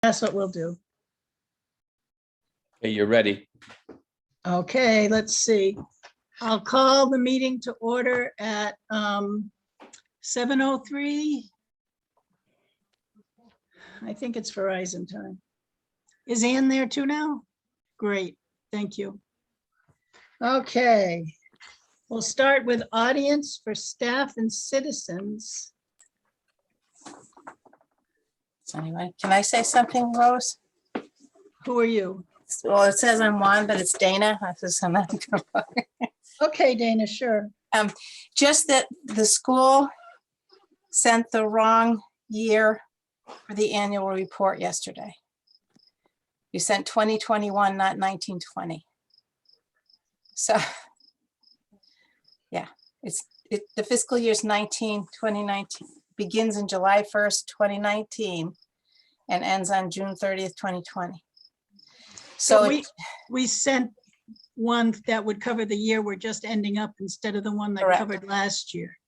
That's what we'll do. Okay, you're ready. Okay, let's see. I'll call the meeting to order at 7:03. I think it's Verizon time. Is Ann there too now? Great, thank you. Okay, we'll start with audience for staff and citizens. Anyway, can I say something, Rose? Who are you? Well, it says I'm Juan, but it's Dana. Okay, Dana, sure. Just that the school sent the wrong year for the annual report yesterday. You sent 2021, not 1920. So, yeah, the fiscal year's 2019, begins in July 1st, 2019, and ends on June 30th, 2020. So we sent one that would cover the year we're just ending up instead of the one that Correct. covered last year.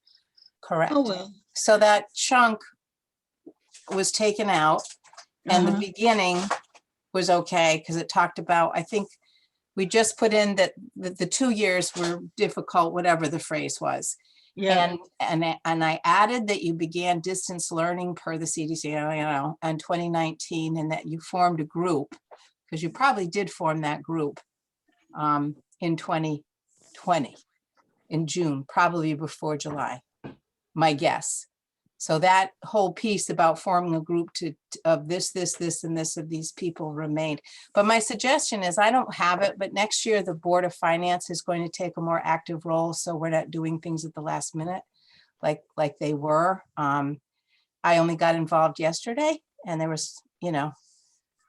Correct. Oh, well. So that chunk was taken out, and the beginning was okay because it talked about, I think we just put in that the 2 years were difficult, whatever the phrase was. Yeah, And I added that you began distance learning per the CDC, in 2019, and that you formed a group, because you probably did form that group in 2020, in June, probably before July, my guess. So that whole piece about forming a group of this, and this of these people remained. But my suggestion is, I don't have it, but next year the Board of Finance is going to take a more active role. So we're not doing things at the last minute like they were. I only got involved yesterday, and there was,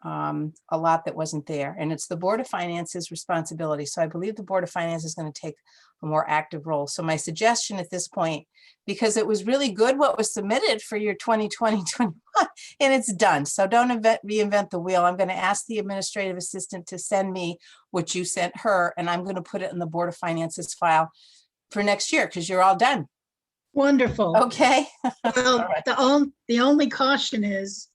a lot that wasn't there, and it's the Board of Finance's responsibility. So I believe the Board of Finance is going to take a more active role. So my suggestion at this point, because it was really good what was submitted for your 2020-21, and it's done. So don't reinvent the wheel. I'm going to ask the administrative assistant to send me what you sent her, and I'm going to put it in the Board of Finance's file for next year, because you're all done. wonderful. Okay. Well, All right. the only caution is,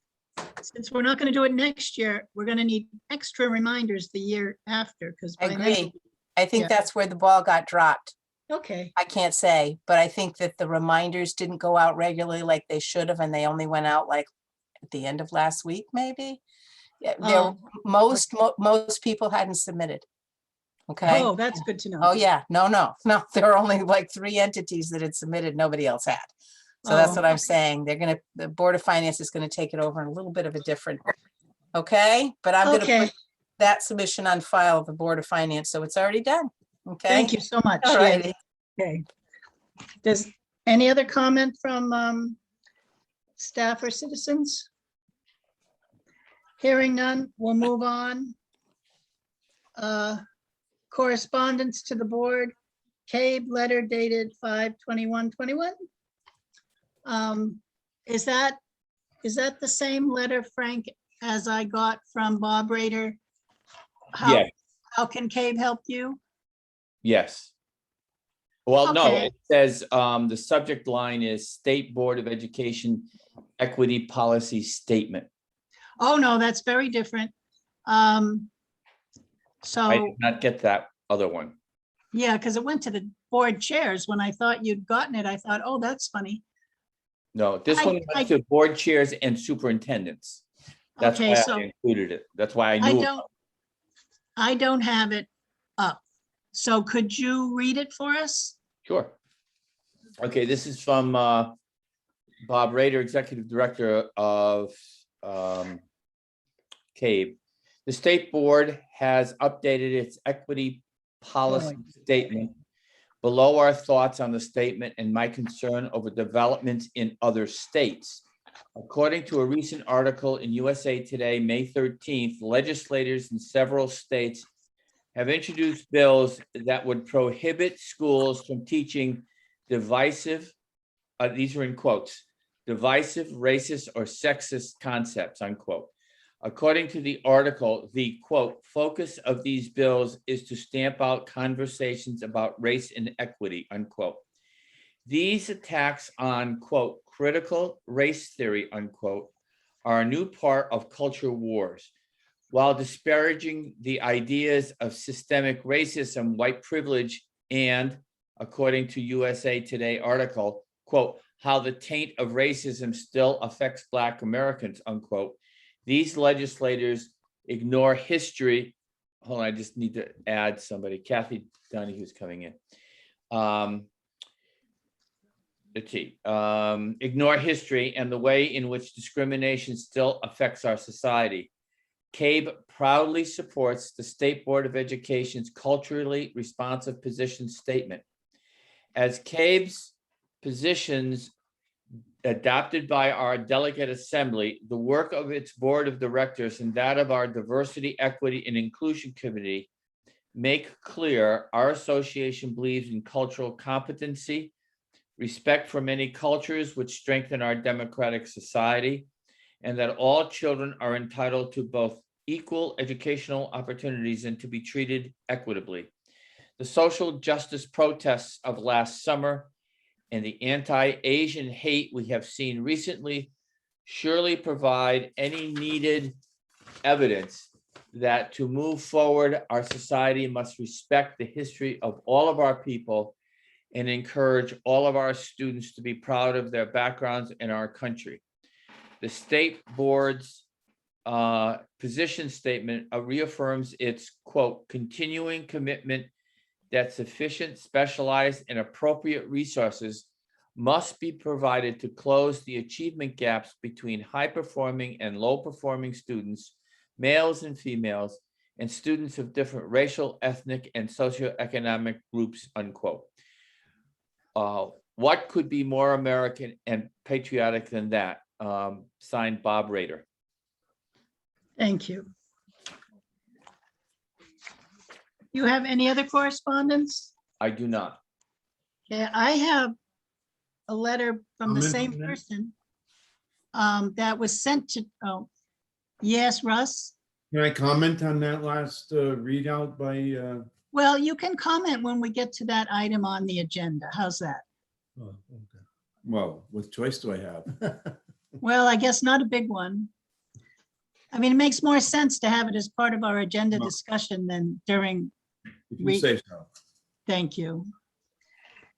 since we're not going to do it next year, we're going to need extra reminders the year after, because I agree. I think Yeah. that's where the ball got dropped. Okay, I can't say, but I think that the reminders didn't go out regularly like they should have, and they only went out like at the end of last week, maybe. Yeah, most people hadn't submitted. Okay. oh, that's good to know. Oh yeah, no. There were only like 3 entities that had submitted. Nobody else had. So that's what I'm saying. The Board of Finance is going to take it over in a little bit of a different. Okay, but I'm going to Okay, put that submission on file of the Board of Finance, so it's already done. Okay. thank you so much. All Yeah, righty. okay. Does any other comment from staff or citizens? Hearing none, we'll move on. Correspondence to the board. CABE letter dated 5/21/21. Is that the same letter, Frank, as I got from Bob Rader? Yes. How can CABE help you? Yes. Well, no, Okay. it says the subject line is State Board of Education Equity Policy Statement. Oh, no, that's very different. I So, did not get that other one. yeah, because it went to the board chairs. When I thought you'd gotten it, I thought, oh, that's funny. No, this I- one went to board chairs and superintendents. That's Okay, why so I included it. That's why I I knew. don't have it up. So could you read it for us? Sure. Okay, this is from Bob Rader, Executive Director of CABE. The State Board has updated its equity policy statement. Below are thoughts on the statement and my concern over developments in other states. According to a recent article in USA Today, May 13th, legislators in several states have introduced bills that would prohibit schools from teaching divisive, these are in quotes, divisive, racist, or sexist concepts, unquote. According to the article, the quote, focus of these bills is to stamp out conversations about race and equity, unquote. These attacks on, quote, critical race theory, unquote, are a new part of culture wars. While disparaging the ideas of systemic racism, white privilege, and, according to USA Today article, quote, how the taint of racism still affects Black Americans, unquote, these legislators ignore history. Hold on, I just need to add somebody. Kathy Donahue's coming in. Let's see. Ignore history and the way in which discrimination still affects our society. CABE proudly supports the State Board of Education's culturally responsive position statement. As CABE's positions adopted by our delegate assembly, the work of its board of directors and that of our diversity, equity, and inclusion committee make clear our association believes in cultural competency, respect for many cultures which strengthen our democratic society, and that all children are entitled to both equal educational opportunities and to be treated equitably. The social justice protests of last summer and the anti-Asian hate we have seen recently surely provide any needed evidence that to move forward, our society must respect the history of all of our people and encourage all of our students to be proud of their backgrounds in our country. The state board's position statement reaffirms its, quote, continuing commitment that sufficient, specialized, and appropriate resources must be provided to close the achievement gaps between high-performing and low-performing students, males and females, and students of different racial, ethnic, and socioeconomic groups, unquote. What could be more American and patriotic than that? Signed, Bob Rader. Thank you. You have any other correspondence? I do not. Okay, I have a letter from the Comment same on that? person that was sent to, oh, yes, Russ? Can I comment on that last readout by? Well, you can comment when we get to that item on the agenda. How's that? Oh, okay. Well, what choice do I have? Well, I guess not a big one. I mean, it makes more sense to have it as part of our agenda Well- discussion than during, If you say so. thank you.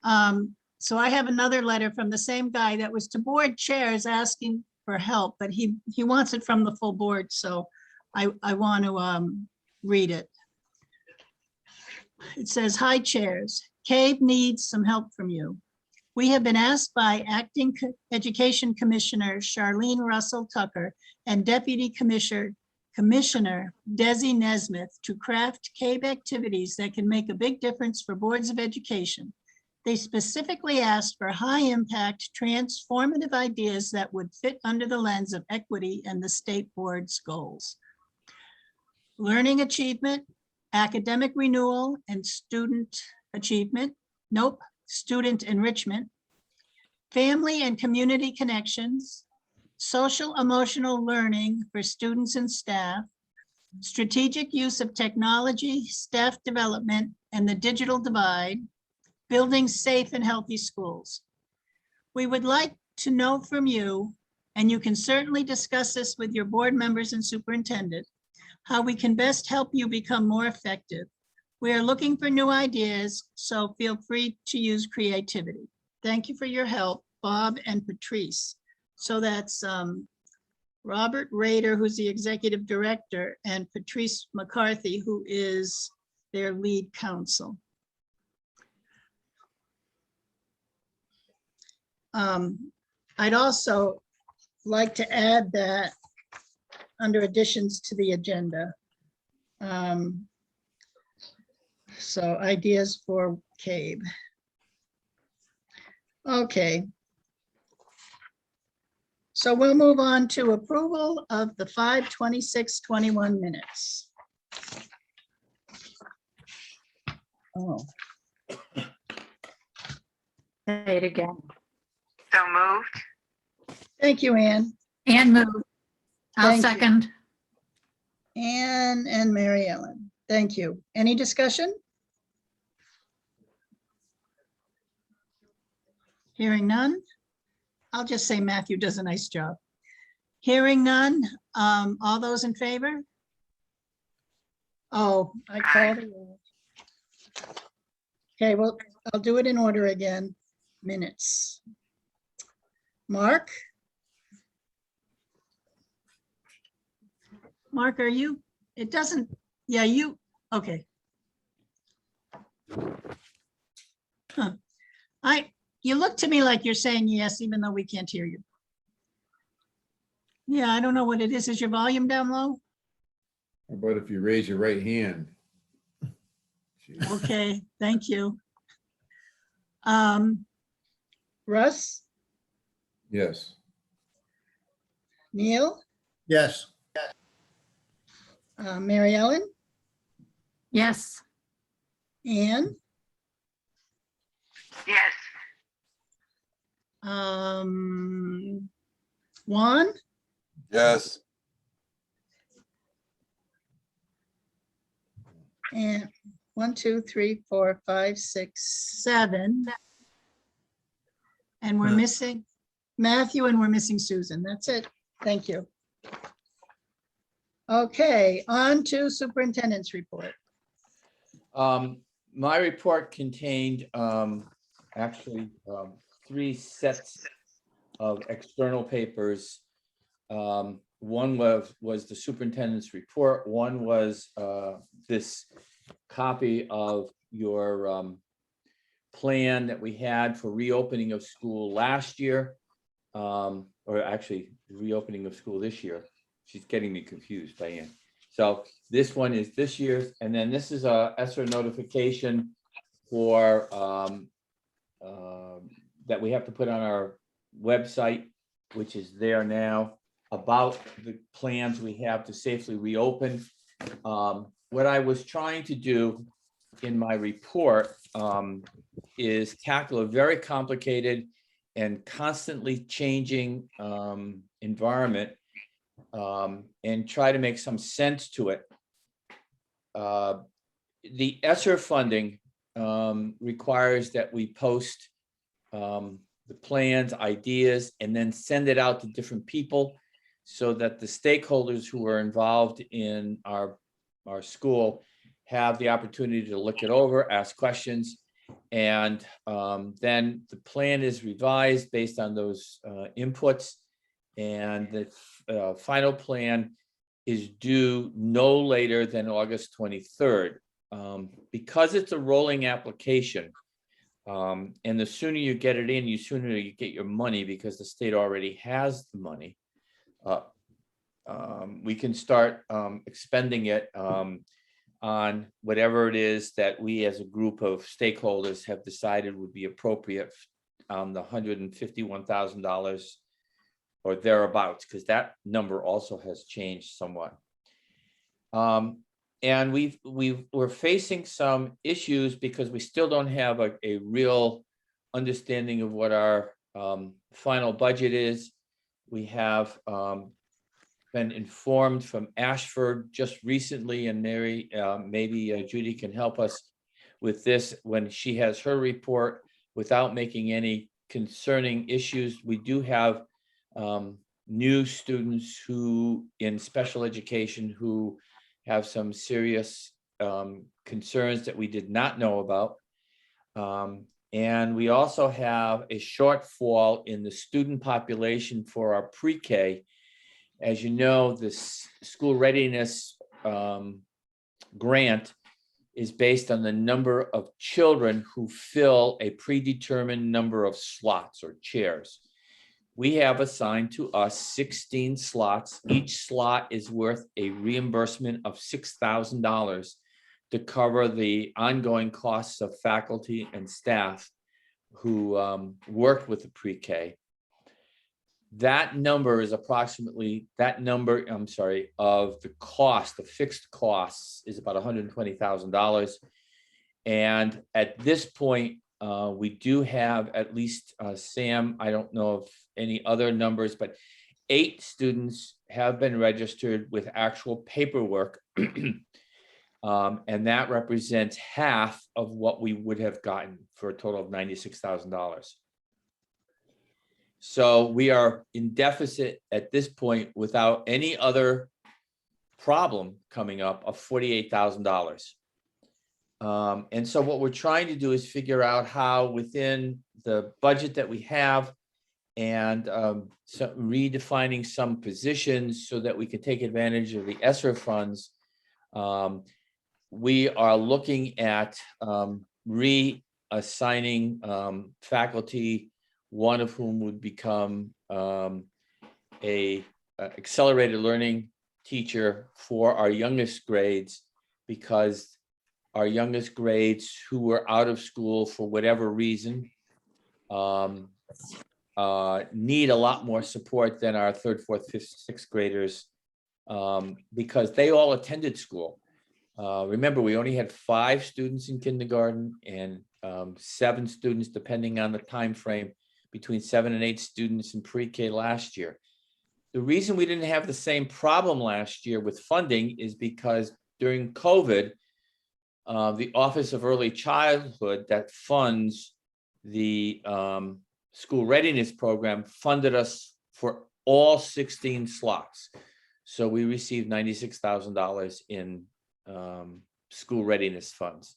So I have another letter from the same guy that was to board chairs asking for help, but he wants it from the full board, so I want to read it. It says, "Hi chairs, CABE needs some help from you. We have been asked by Acting Education Commissioner Charlene Russell Tucker and Deputy Commissioner Desi Nesmith to craft CABE activities that can make a big difference for boards of education. They specifically asked for high-impact, transformative ideas that would fit under the lens of equity and the state board's goals. Learning achievement, academic renewal, and student achievement. Nope, student enrichment. Family and community connections. Social emotional learning for students and staff. Strategic use of technology, staff development, and the digital divide. Building safe and healthy schools. We would like to know from you, and you can certainly discuss this with your board members and superintendent, how we can best help you become more effective. We are looking for new ideas, so feel free to use creativity. Thank you for your help, Bob and Patrice." So that's Robert Rader, who's the executive director, and Patrice McCarthy, who is their lead counsel. I'd also like to add that under additions to the agenda. So ideas for CABE. Okay. So we'll move on to approval of the 5/26/21 minutes. Oh, Say it again. So moved. thank you, Anne. And move. I'll Thank you. second. Anne and Mary Ellen. Thank you. Any discussion? Hearing none. I'll just say Matthew does a nice job. Hearing none, all those in favor? Oh, I called it. Okay, well, I'll do it in order again. Minutes. Mark? Mark, are you? It doesn't, yeah, you, okay. Huh. You look to me like you're saying yes, even though we can't hear you. Yeah, I don't know what it is. Is your volume down low? How about if you raise your right hand? Jeez. Okay, thank you. Russ, Yes. Neil, Yes. Mary Ellen, Yes. Anne, Yes. Juan, Yes. and 1, 2, 3, 4, 5, 6, 7. And we're missing Matthew and we're missing Susan. That's it. Thank you. Okay, on to superintendent's report. My report contained actually 3 sets of external papers. One was the superintendent's report. One was this copy of your plan that we had for reopening of school last year, or actually reopening of school this year. She's getting me confused, Diane. So this one is this year's, and then this is a ESSER notification for that we have to put on our website, which is there now, about the plans we have to safely reopen. What I was trying to do in my report is tackle a very complicated and constantly changing environment, and try to make some sense to it. The ESSER funding requires that we post the plans, ideas, and then send it out to different people so that the stakeholders who are involved in our school have the opportunity to look it over, ask questions, and then the plan is revised based on those inputs. And the final plan is due no later than August 23rd. Because it's a rolling application, and the sooner you get it in, the sooner you get your money, because the state already has the money. We can start expending it on whatever it is that we as a group of stakeholders have decided would be appropriate on the $151,000 or thereabouts, because that number also has changed somewhat. And we're facing some issues because we still don't have a real understanding of what our final budget is. We have been informed from Ashford just recently, and Mary, maybe Judy can help us with this when she has her report, without making any concerning issues. We do have new students who in special education who have some serious concerns that we did not know about. And we also have a shortfall in the student population for our pre-K. As you know, this school readiness grant is based on the number of children who fill a predetermined number of slots or chairs. We have assigned to us 16 slots. Each slot is worth a reimbursement of $6,000 to cover the ongoing costs of faculty and staff who work with the pre-K. That number is approximately, of the cost, the fixed costs is about $120,000. And at this point, we do have at least, Sam, I don't know of any other numbers, but 8 students have been registered with actual paperwork. And that represents half of what we would have gotten for a total of $96,000. So we are in deficit at this point without any other problem coming up of $48,000. And so what we're trying to do is figure out how within the budget that we have and so redefining some positions so that we can take advantage of the ESSER funds. We are looking at reassigning faculty, one of whom would become a accelerated learning teacher for our youngest grades, because our youngest grades who were out of school for whatever reason need a lot more support than our third, fourth, fifth, sixth graders, because they all attended school. Remember, we only had 5 students in kindergarten and 7 students, depending on the time frame, between 7 and 8 students in pre-K last year. The reason we didn't have the same problem last year with funding is because during COVID, the Office of Early Childhood that funds the school readiness program funded us for all 16 slots. So we received $96,000 in school readiness funds.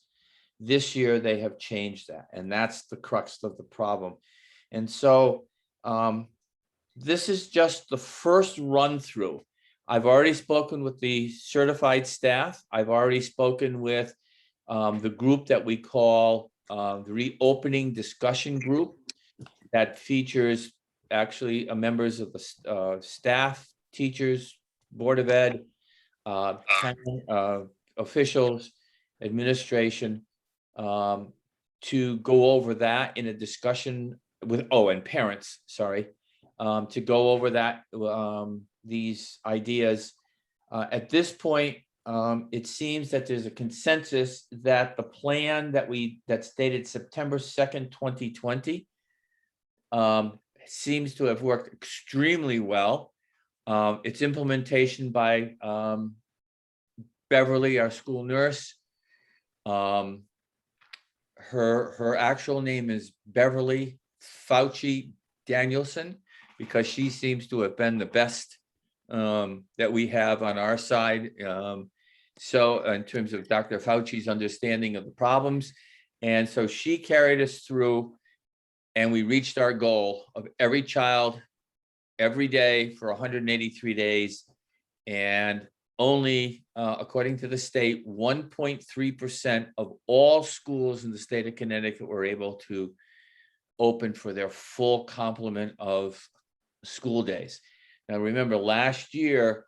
This year, they have changed that, and that's the crux of the problem. And so this is just the first run through. I've already spoken with the certified staff. I've already spoken with the group that we call the reopening discussion group that features actually members of the staff, teachers, Board of Ed, officials, administration, to go over that in a discussion with, and parents, sorry, to go over that, these ideas. At this point, it seems that there's a consensus that the plan that's dated September 2nd, 2020, seems to have worked extremely well. Its implementation by Beverly, our school nurse. Her actual name is Beverly Fauci Danielson, because she seems to have been the best that we have on our side. So in terms of Dr. Fauci's understanding of the problems. And so she carried us through, and we reached our goal of every child every day for 183 days. And only, according to the state, 1.3% of all schools in the state of Connecticut were able to open for their full complement of school days. Now, remember, last year,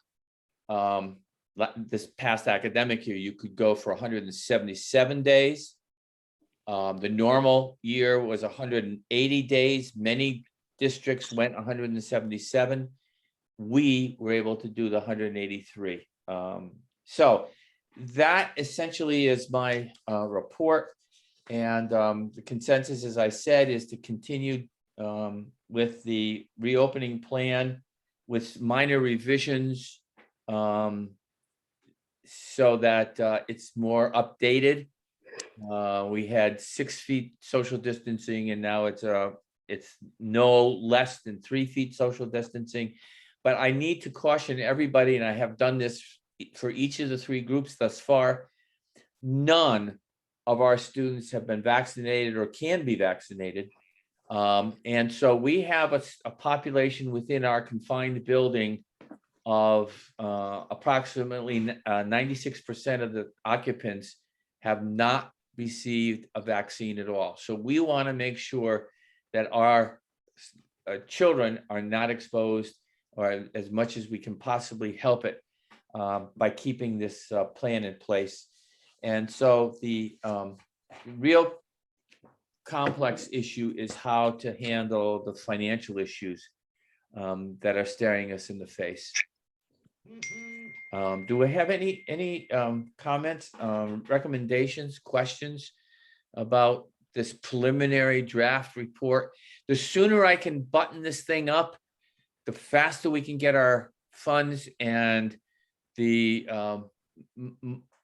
this past academic year, you could go for 177 days. The normal year was 180 days. Many districts went 177. We were able to do the 183. So that essentially is my report. And the consensus, as I said, is to continue with the reopening plan with minor revisions, so that it's more updated. We had 6 feet social distancing, and now it's no less than 3 feet social distancing. But I need to caution everybody, and I have done this for each of the 3 groups thus far. None of our students have been vaccinated or can be vaccinated. And so we have a population within our confined building of approximately 96% of the occupants have not received a vaccine at all. So we want to make sure that our children are not exposed, or as much as we can possibly help it, by keeping this plan in place. And so the real complex issue is how to handle the financial issues that are staring us in the face. Do we have any comments, recommendations, questions about this preliminary draft report? The sooner I can button this thing up, the faster we can get our funds, and the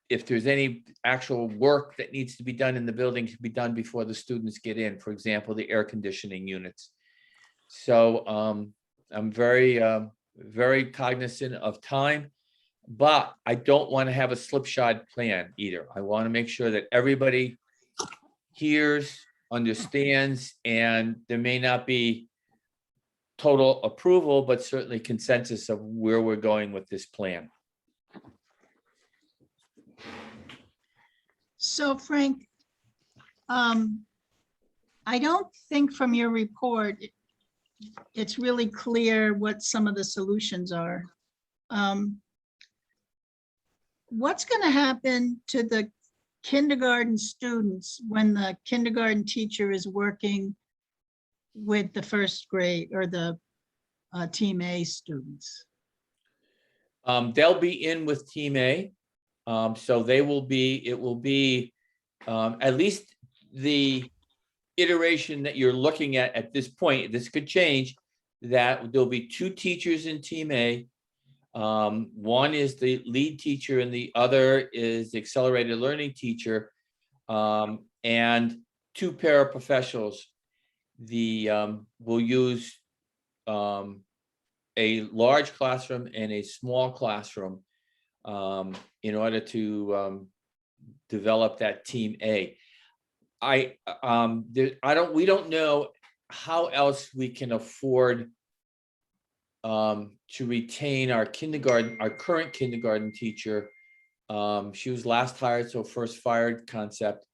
if there's any actual work that needs to be done in the building, can be done before the students get in. For example, the air conditioning units. So I'm very cognizant of time, but I don't want to have a slipshod plan either. I want to make sure that everybody hears, understands, and there may not be total approval, but certainly consensus of where we're going with this plan. So Frank, I don't think from your report, it's really clear what some of the solutions are. What's going to happen to the kindergarten students when the kindergarten teacher is working with the first grade or the Team A students? They'll be in with Team A. So it will be at least the iteration that you're looking at this point. This could change, that there'll be 2 teachers in Team A. One is the lead teacher and the other is the accelerated learning teacher, and 2 paraprofessionals. We'll use a large classroom and a small classroom in order to develop that Team A. We don't know how else we can afford to retain our current kindergarten teacher. She was last hired, so first fired concept.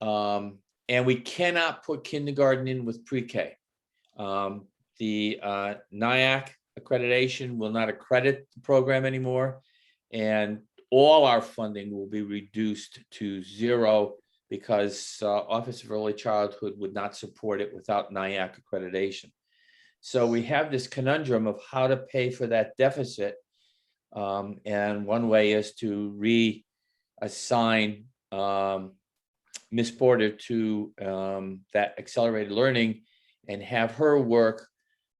And we cannot put kindergarten in with pre-K. The NIAC accreditation will not accredit the program anymore, and all our funding will be reduced to 0 because Office of Early Childhood would not support it without NIAC accreditation. So we have this conundrum of how to pay for that deficit. And one way is to reassign Ms. Porter to that accelerated learning and have her work.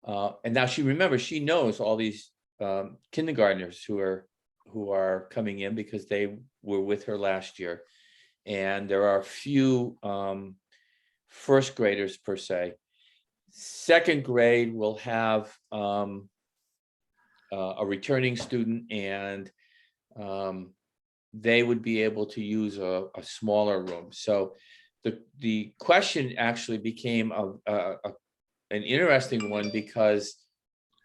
And now she knows all these kindergartners who are coming in because they were with her last year. And there are a few first graders per se. Second grade will have a returning student, and they would be able to use a smaller room. So the question actually became an interesting one because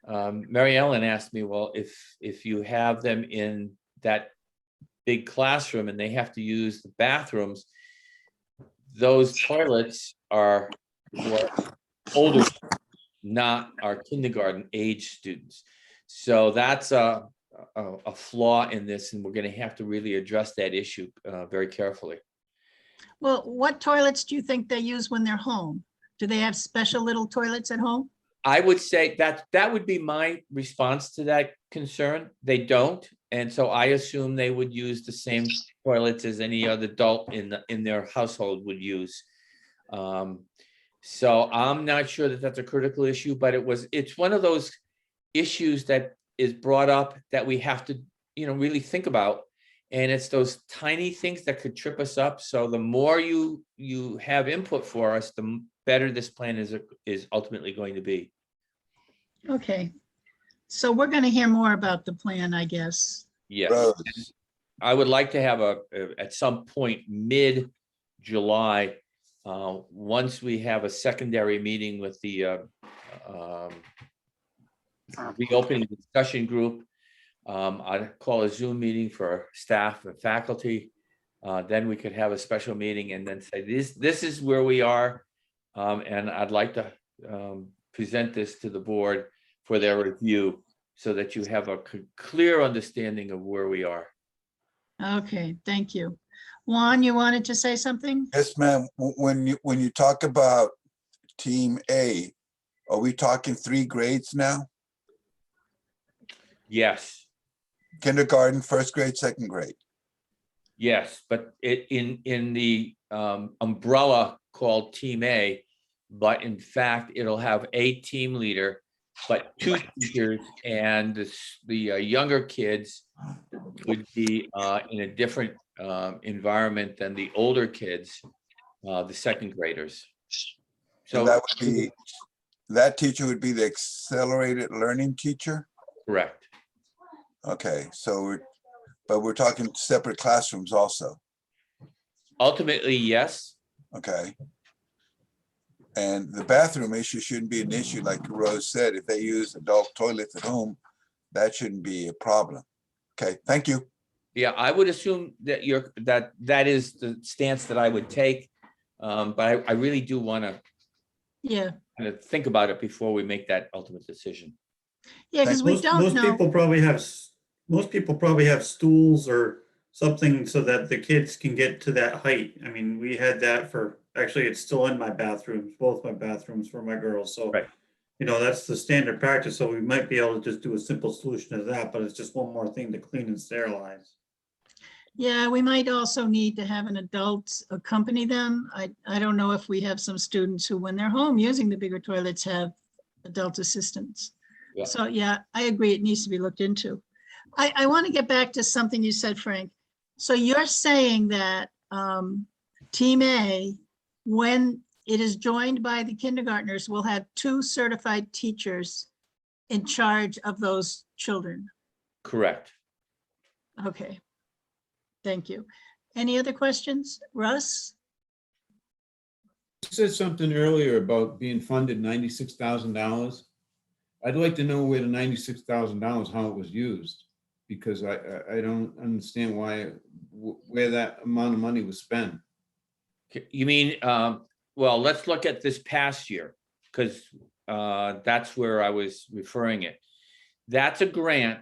Mary Ellen asked me, well, if you have them in that big classroom and they have to use the bathrooms, those toilets are for older, not our kindergarten age students. So that's a flaw in this, and we're going to have to really address that issue very carefully. Well, what toilets do you think they use when they're home? Do they have special little toilets at home? I would say that would be my response to that concern. They don't, and so I assume they would use the same toilets as any other adult in their household would use. So I'm not sure that that's a critical issue, but it's one of those issues that is brought up that we have to, really think about. And it's those tiny things that could trip us up. So the more you have input for us, the better this plan is ultimately going to be. Okay, so we're going to hear more about the plan, I guess. Yes. Rose. I would like to have at some point mid-July, once we have a secondary meeting with the reopening discussion group, I'd call a Zoom meeting for staff and faculty. Then we could have a special meeting and then say, this is where we are. And I'd like to present this to the board for their review so that you have a clear understanding of where we are. Okay, thank you. Juan, you wanted to say something? Yes, ma'am. When you talk about Team A, are we talking 3 grades now? Yes. Kindergarten, first grade, second grade. Yes, but in the umbrella called Team A, but in fact, it'll have a team leader, but 2 teachers, and the younger kids would be in a different environment than the older kids, the second graders. So So that would be that teacher would be the accelerated learning teacher? Correct. Okay, but we're talking separate classrooms also, Ultimately, yes. okay? And the bathroom issue shouldn't be an issue, like Rose said. If they use adult toilets at home, that shouldn't be a problem. Okay, thank you. Yeah, I would assume that that is the stance that I would take. But I really do want to Yeah, kind of think about it before we make that ultimate decision. yeah, because we don't Most know. people probably have, most people probably have stools or something so that the kids can get to that height. I mean, we had that for, actually, it's still in my bathrooms, both my bathrooms for my girls, so. Right. You know, that's the standard practice, so we might be able to just do a simple solution to that, but it's just one more thing to clean and sterilize. Yeah, we might also need to have an adult accompany them. I don't know if we have some students who, when they're home using the bigger toilets, have adult assistants. Yeah. So, yeah, I agree. It needs to be looked into. I want to get back to something you said, Frank. So you're saying that Team A, when it is joined by the kindergartners, will have 2 certified teachers in charge of those children. Correct. Okay. Thank you. Any other questions? Russ? You said something earlier about being funded $96,000. I'd like to know where the $96,000, how it was used, because I don't understand where that amount of money was spent. You mean, well, let's look at this past year, because that's where I was referring it. That's a grant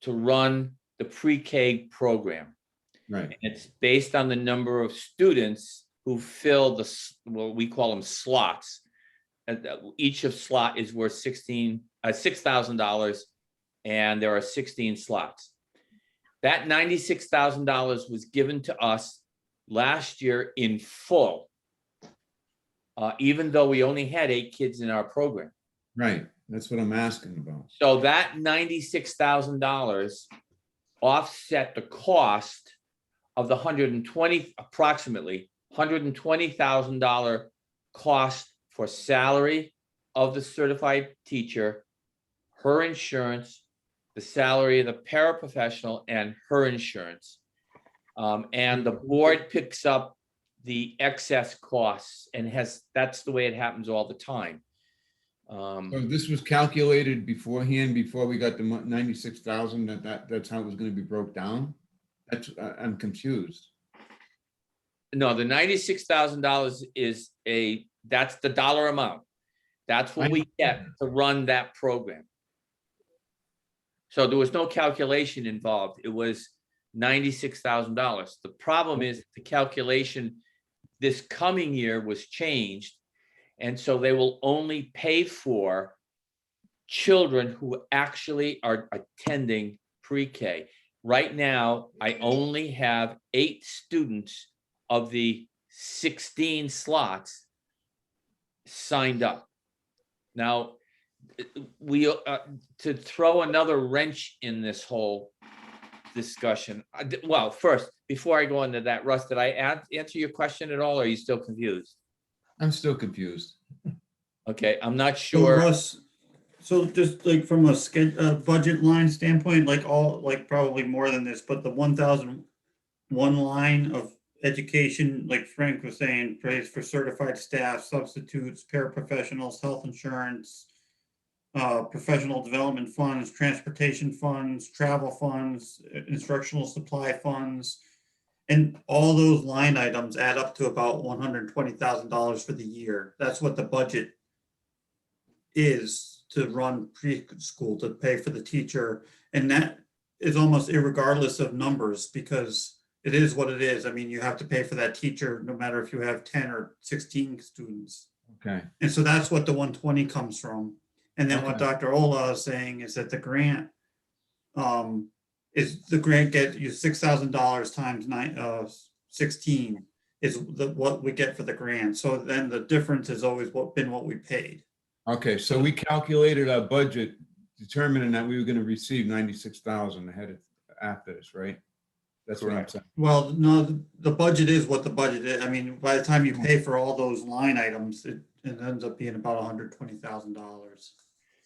to run the pre-K program. Right. And it's based on the number of students who fill well, we call them slots. And each of slot is worth $6,000, and there are 16 slots. That $96,000 was given to us last year in full, even though we only had 8 kids in our program. Right. That's what I'm asking about. So that $96,000 offset the cost of the approximately $120,000 cost for salary of the certified teacher, her insurance, the salary of the paraprofessional, and her insurance. And the board picks up the excess costs, and that's the way it happens all the time. So this was calculated beforehand, before we got the 96,000, that's how it was going to be broke down? I'm confused. No, the $96,000 is that's the dollar amount. That's what we get to run that program. So there was no calculation involved. It was $96,000. The problem is the calculation this coming year was changed. And so they will only pay for children who actually are attending pre-K. Right now, I only have 8 students of the 16 slots signed up. Now, we to throw another wrench in this whole discussion. Well, first, before I go into that, Russ, did I answer your question at all? Or are you still confused? I'm still confused. Okay, I'm not So sure. Russ, so just like from a budget line standpoint, like probably more than this, but the 1,001 line of education, like Frank was saying, pays for certified staff, substitutes, paraprofessionals, health insurance, professional development funds, transportation funds, travel funds, instructional supply funds. And all those line items add up to about $120,000 for the year. That's what the budget is to run preschool, to pay for the teacher. And that is almost irregardless of numbers, because it is what it is. I mean, you have to pay for that teacher no matter if you have 10 or 16 students. Okay. And so that's what the 120 comes from. And then what Okay. Dr. Ola is saying is that the grant get you $6,000 times 16 is what we get for the grant. So then the difference has always been what we paid. Okay, so we calculated our budget, determining that we were going to receive 96,000 after this, right? That's what I'm Correct. saying. Well, no, the budget is what the budget is. I mean, by the time you pay for all those line items, it ends up being about $120,000.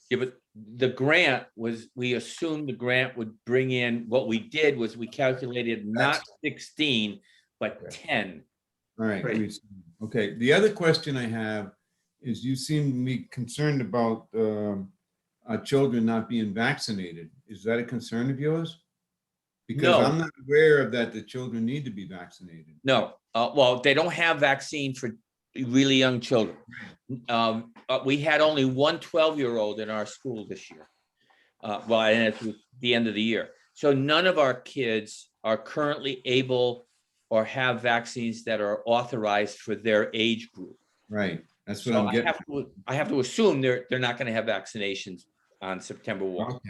Yeah, but the grant was, we assumed the grant would bring in, what we did was we calculated not 16, but 10. All right. Right. Okay. The other question I have is you seem to be concerned about children not being vaccinated. Is that a concern of yours? Because No. I'm not aware of that, the children need to be vaccinated. No, well, they don't have vaccine for really young children. We had only one 12-year-old in our school this year. Well, and it's the end of the year. So none of our kids are currently able or have vaccines that are authorized for their age group. Right. That's what So I'm getting. I have to assume they're not going to have vaccinations on September 1. Okay.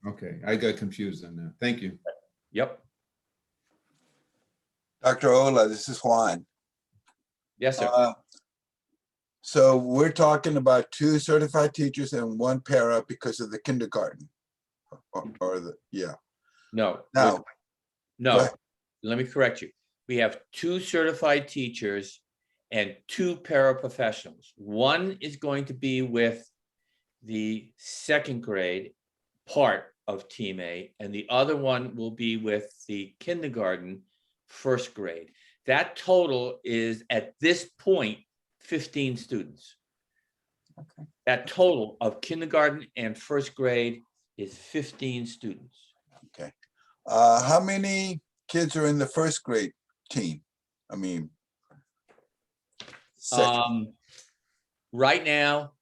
Okay. I got confused on that. Thank you. Yep. Dr. Ola, this is Juan. Yes, sir. So we're talking about 2 certified teachers and 1 para because of the kindergarten. Yeah. No. Now, go No, ahead. let me correct you. We have 2 certified teachers and 2 paraprofessionals. One is going to be with the 2nd grade part of Team A, and the other one will be with the kindergarten 1st grade. That total is, at this point, 15 students. Okay. That total of kindergarten and 1st grade is 15 students. Okay. How many kids are in the 1st grade team? I mean, Right now,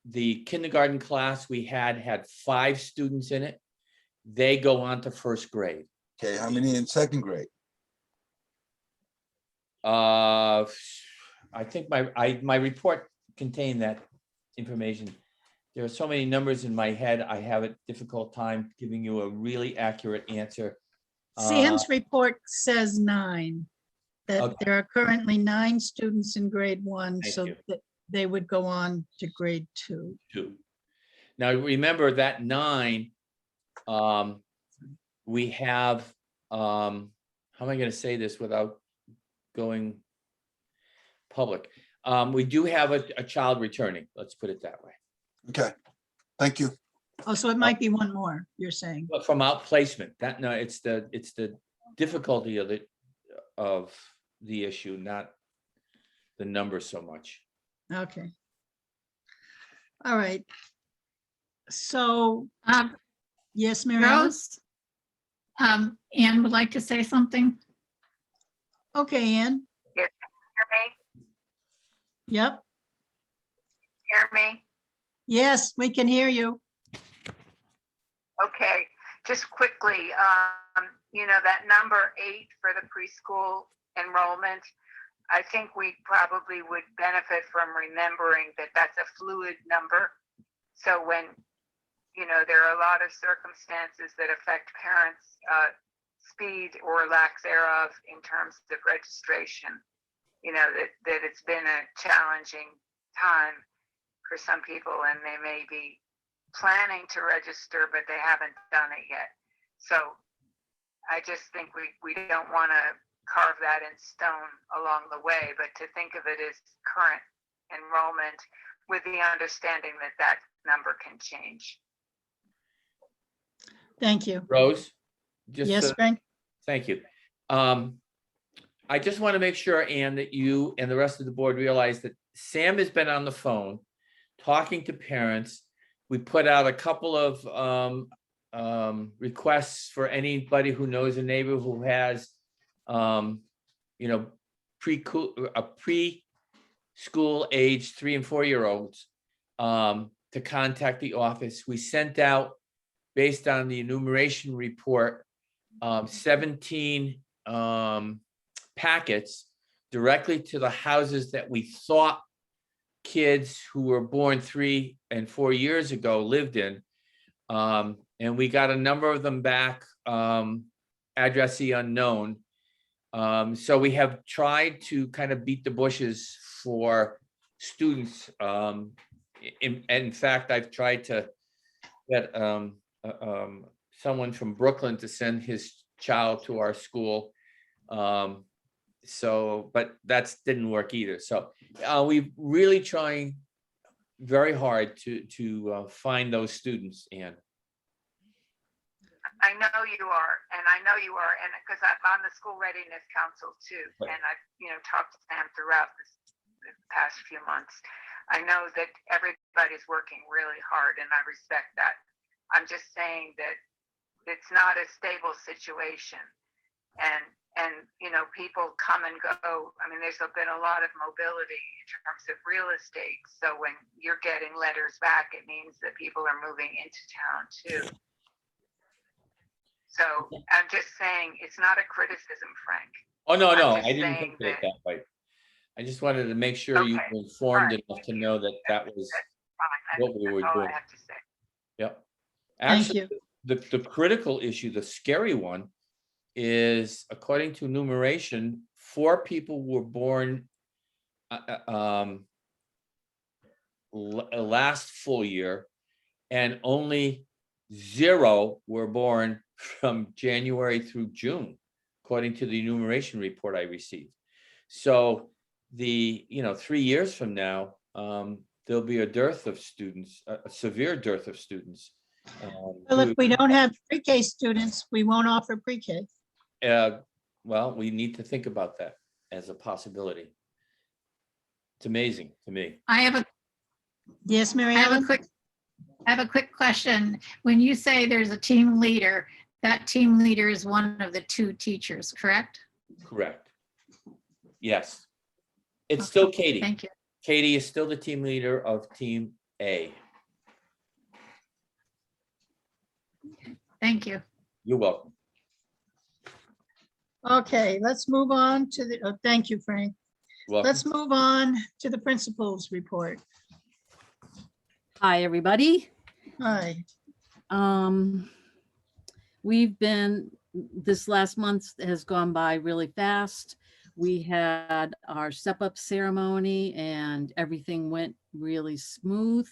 the kindergarten class we had 5 students in it. They go on to 1st grade. okay, how many in 2nd grade? I think my report contained that information. There are so many numbers in my head, I have a difficult time giving you a really accurate answer. Sam's report says 9, that Okay. there are currently 9 students in grade 1, Thank so you. that they would go on to grade 2. 2. Now, remember that 9, we have, how am I going to say this without going public? We do have a child returning, let's put it that way. Okay, thank you. Oh, so it might be 1 more, you're saying. But from outplacement, no, it's the difficulty of the issue, not the number so much. Okay. All right. So, yes, Mary Ellen? Rose? Anne would like to say something. Okay, Ann. Hear me? Yep. Hear me? Yes, we can hear you. Okay, just quickly, that number 8 for the preschool enrollment, I think we probably would benefit from remembering that that's a fluid number. So when, there are a lot of circumstances that affect parents' speed or lack thereof in terms of registration, that it's been a challenging time for some people, and they may be planning to register, but they haven't done it yet. So I just think we don't want to carve that in stone along the way, but to think of it as current enrollment with the understanding that that number can change. Thank you. Rose? Just Yes, to- Frank? Thank you. I just want to make sure, Ann, that you and the rest of the board realize that Sam has been on the phone talking to parents. We put out a couple of requests for anybody who knows a neighbor who has, preschool age 3 and 4-year-olds to contact the office. We sent out, based on the enumeration report, 17 packets directly to the houses that we thought kids who were born 3 and 4 years ago lived in. And we got a number of them back, addressee unknown. So we have tried to kind of beat the bushes for students. In fact, I've tried to get someone from Brooklyn to send his child to our school. So, but that didn't work either. So we're really trying very hard to find those students, Ann. I know you are, and because I'm on the school readiness council too, Right. and I've, talked to Sam throughout the past few months. I know that everybody's working really hard, and I respect that. I'm just saying that it's not a stable situation, and people come and go. I mean, there's been a lot of mobility in terms of real estate. So when you're getting letters back, it means that people are moving into town too. So I'm just saying, it's not a criticism, Frank. Oh, no, I'm no, just I didn't saying think of it that- that way. I just wanted to make sure you Okay. were informed All right. enough to know that that was Fine. what we were That's all doing. I have to say. Yep. Thank Actually, you. the critical issue, the scary one, is according to enumeration, 4 people were born last full year, and only 0 were born from January through June, according to the enumeration report I received. So 3 years from now, there'll be a dearth of students, a severe dearth of students. Well, if we don't have pre-K students, we won't offer pre-K. Well, we need to think about that as a possibility. It's amazing to me. Yes, Mary I have Ellen? a quick question. When you say there's a team leader, that team leader is one of the 2 teachers, correct? Correct. Yes. It's still Okay, Katie. thank you. Katie is still the team leader of Team A. Thank you. You're welcome. Okay, let's move on to the, thank you, Frank. Welcome. Let's move on to the principal's report. Hi, everybody. Hi. This last month has gone by really fast. We had our step up ceremony and everything went really smooth.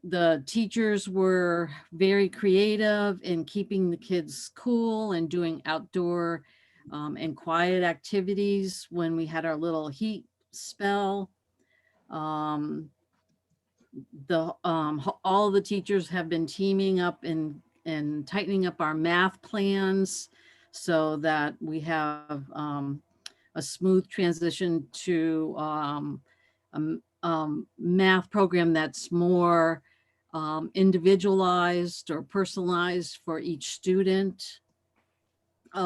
The teachers were very creative in keeping the kids cool and doing outdoor and quiet activities when we had our little heat spell. All the teachers have been teaming up and tightening up our math plans so that we have a smooth transition to math program that's more individualized or personalized for each student. We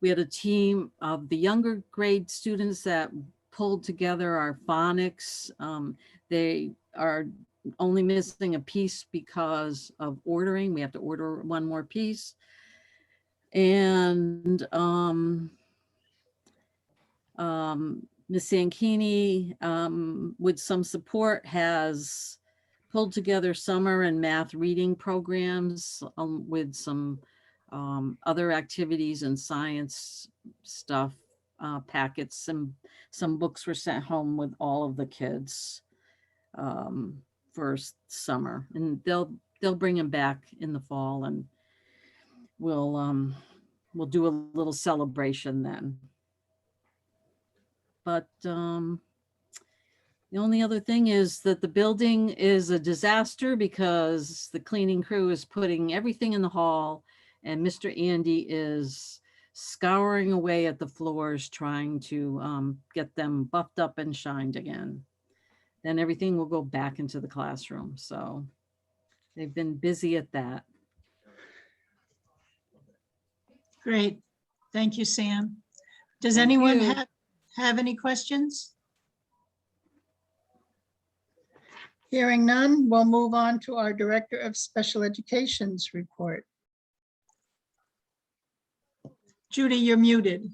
had a team of the younger grade students that pulled together our phonics. They are only missing a piece because of ordering. We have to order one more piece. And Ms. Sankini, with some support, has pulled together summer and math reading programs with some other activities and science stuff, packets, and some books were sent home with all of the kids for summer, and they'll bring them back in the fall, and we'll do a little celebration then. But the only other thing is that the building is a disaster because the cleaning crew is putting everything in the hall and Mr. Andy is scouring away at the floors trying to get them buffed up and shined again. Then everything will go back into the classroom. So they've been busy at that. Great. Thank you, Sam. Does Thank anyone you. have any questions? Hearing none, we'll move on to our Director of Special Education's report. Judy, you're muted.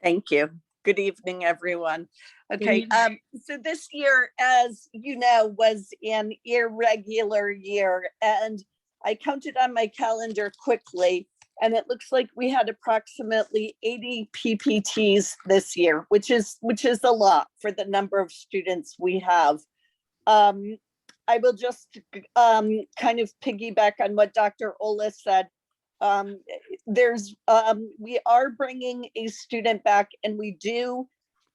Thank you. Good evening, everyone. Okay, evening. so this year, as you know, was an irregular year, and I counted on my calendar quickly, and it looks like we had approximately 80 PPTs this year, which is a lot for the number of students we have. I will just kind of piggyback on what Dr. Ola said. We are bringing a student back, and we do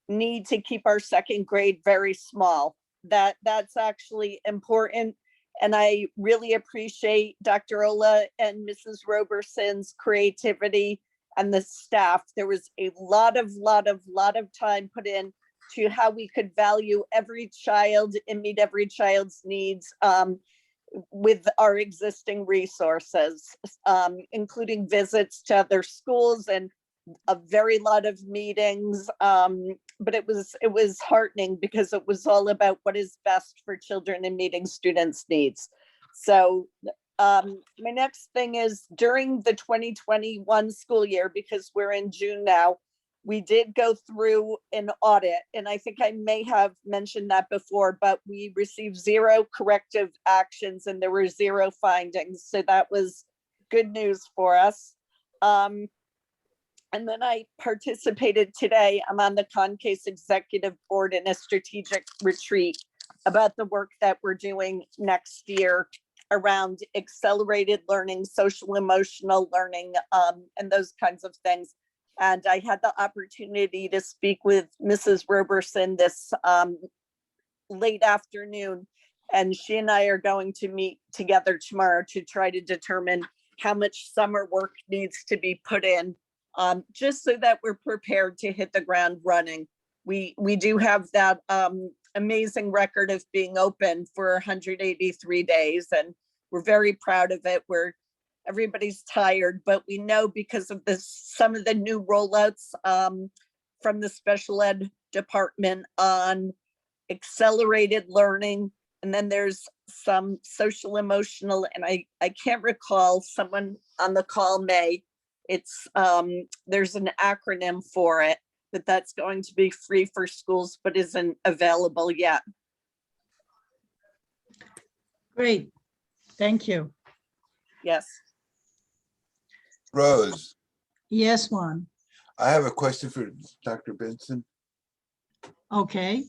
need to keep our second grade very small. That's actually important. And I really appreciate Dr. Ola and Mrs. Roberson's creativity and the staff. There was a lot of time put in to how we could value every child and meet every child's needs with our existing resources, including visits to other schools and a very lot of meetings. But it was heartening because it was all about what is best for children and meeting students' needs. So my next thing is, during the 2021 school year, because we're in June now, we did go through an audit, and I think I may have mentioned that before, but we received 0 corrective actions and there were 0 findings. So that was good news for us. And then I participated today. I'm on the Concase Executive Board in a strategic retreat about the work that we're doing next year around accelerated learning, social emotional learning, and those kinds of things. And I had the opportunity to speak with Mrs. Roberson this late afternoon, and she and I are going to meet together tomorrow to try to determine how much summer work needs to be put in, just so that we're prepared to hit the ground running. We do have that amazing record of being open for 183 days, and we're very proud of it. Everybody's tired, but we know because of some of the new rollouts from the special ed department on accelerated learning. And then there's some social emotional, and I can't recall, someone on the call may, there's an acronym for it, that's going to be free for schools, but isn't available yet. Great, thank you. Yes. Rose, Yes, Juan. I have a question for Dr. Benson. Okay.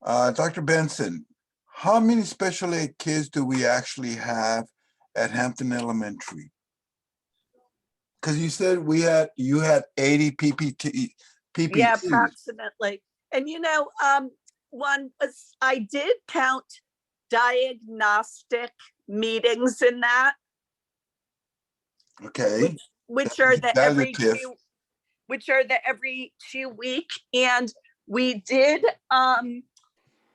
Dr. Benson, how many special ed kids do we actually have at Hampton Elementary? Because you said you had 80 PPTs. Yeah, approximately. And I did count diagnostic meetings in that. Okay. Which are the every 2 week. And we did, and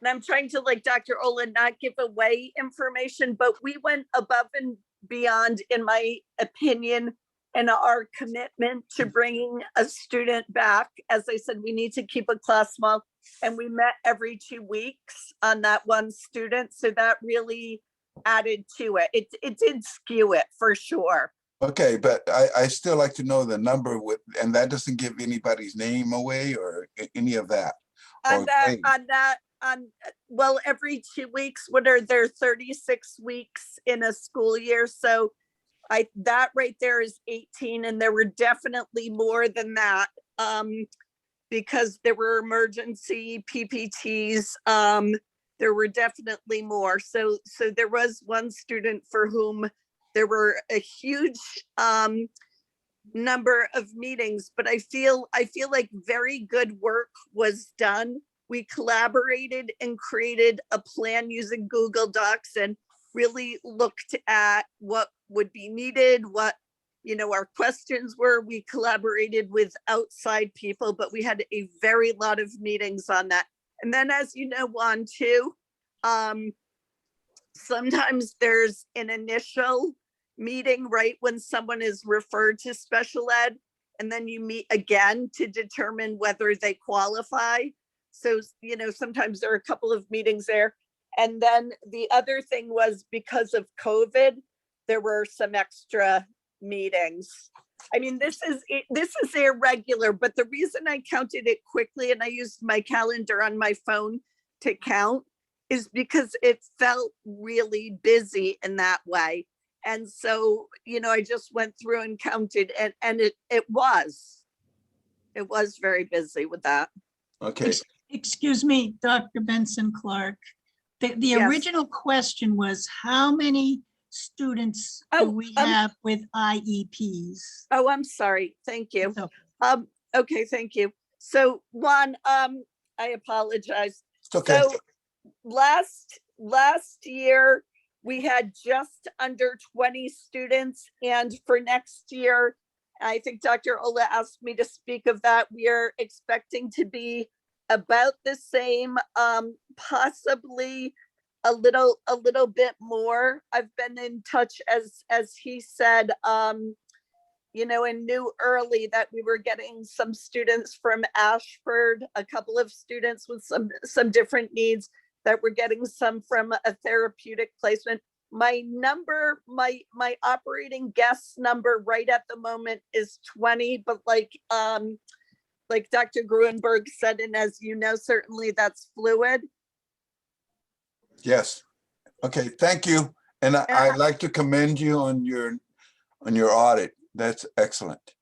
I'm trying to, like Dr. Ola, not give away information, but we went above and beyond, in my opinion, and our commitment to bringing a student back. As I said, we need to keep a class small, and we met every 2 weeks on that one student. So that really added to it. It did skew it for sure. Okay, but I still like to know the number and that doesn't give anybody's name away or any of that. Well, every 2 weeks, what are there, 36 weeks in a school year? So that right there is 18, and there were definitely more than that, because there were emergency PPTs. There were definitely more. So there was one student for whom there were a huge number of meetings, but I feel like very good work was done. We collaborated and created a plan using Google Docs and really looked at what would be needed, what our questions were. We collaborated with outside people, but we had a very lot of meetings on that. And then, as you know, Juan, too, sometimes there's an initial meeting right when someone is referred to special ed, and then you meet again to determine whether they qualify. So, sometimes there are a couple of meetings there. And then the other thing was, because of COVID, there were some extra meetings. I mean, this is irregular, but the reason I counted it quickly, and I used my calendar on my phone to count, is because it felt really busy in that way. And so, I just went through and counted, and it was very busy with that. Okay. Excuse me, Dr. Benson Clark. The Yes. original question was, how many students do Oh, we have with IEPs? Oh, I'm sorry. Thank you. So, Okay, thank you. So Juan, I apologize. It's okay. So last year, we had just under 20 students, and for next year, I think Dr. Ola asked me to speak of that. We are expecting to be about the same, possibly a little bit more. I've been in touch, as he said, you know, and knew early that we were getting some students from Ashford, a couple of students with some different needs, that we're getting some from a therapeutic placement. My number, my operating guess number right at the moment is 20, but like Dr. Gruenberg said, and as you know, certainly that's fluid. Yes. Okay, thank you. And I'd like to commend you on your audit. That's excellent.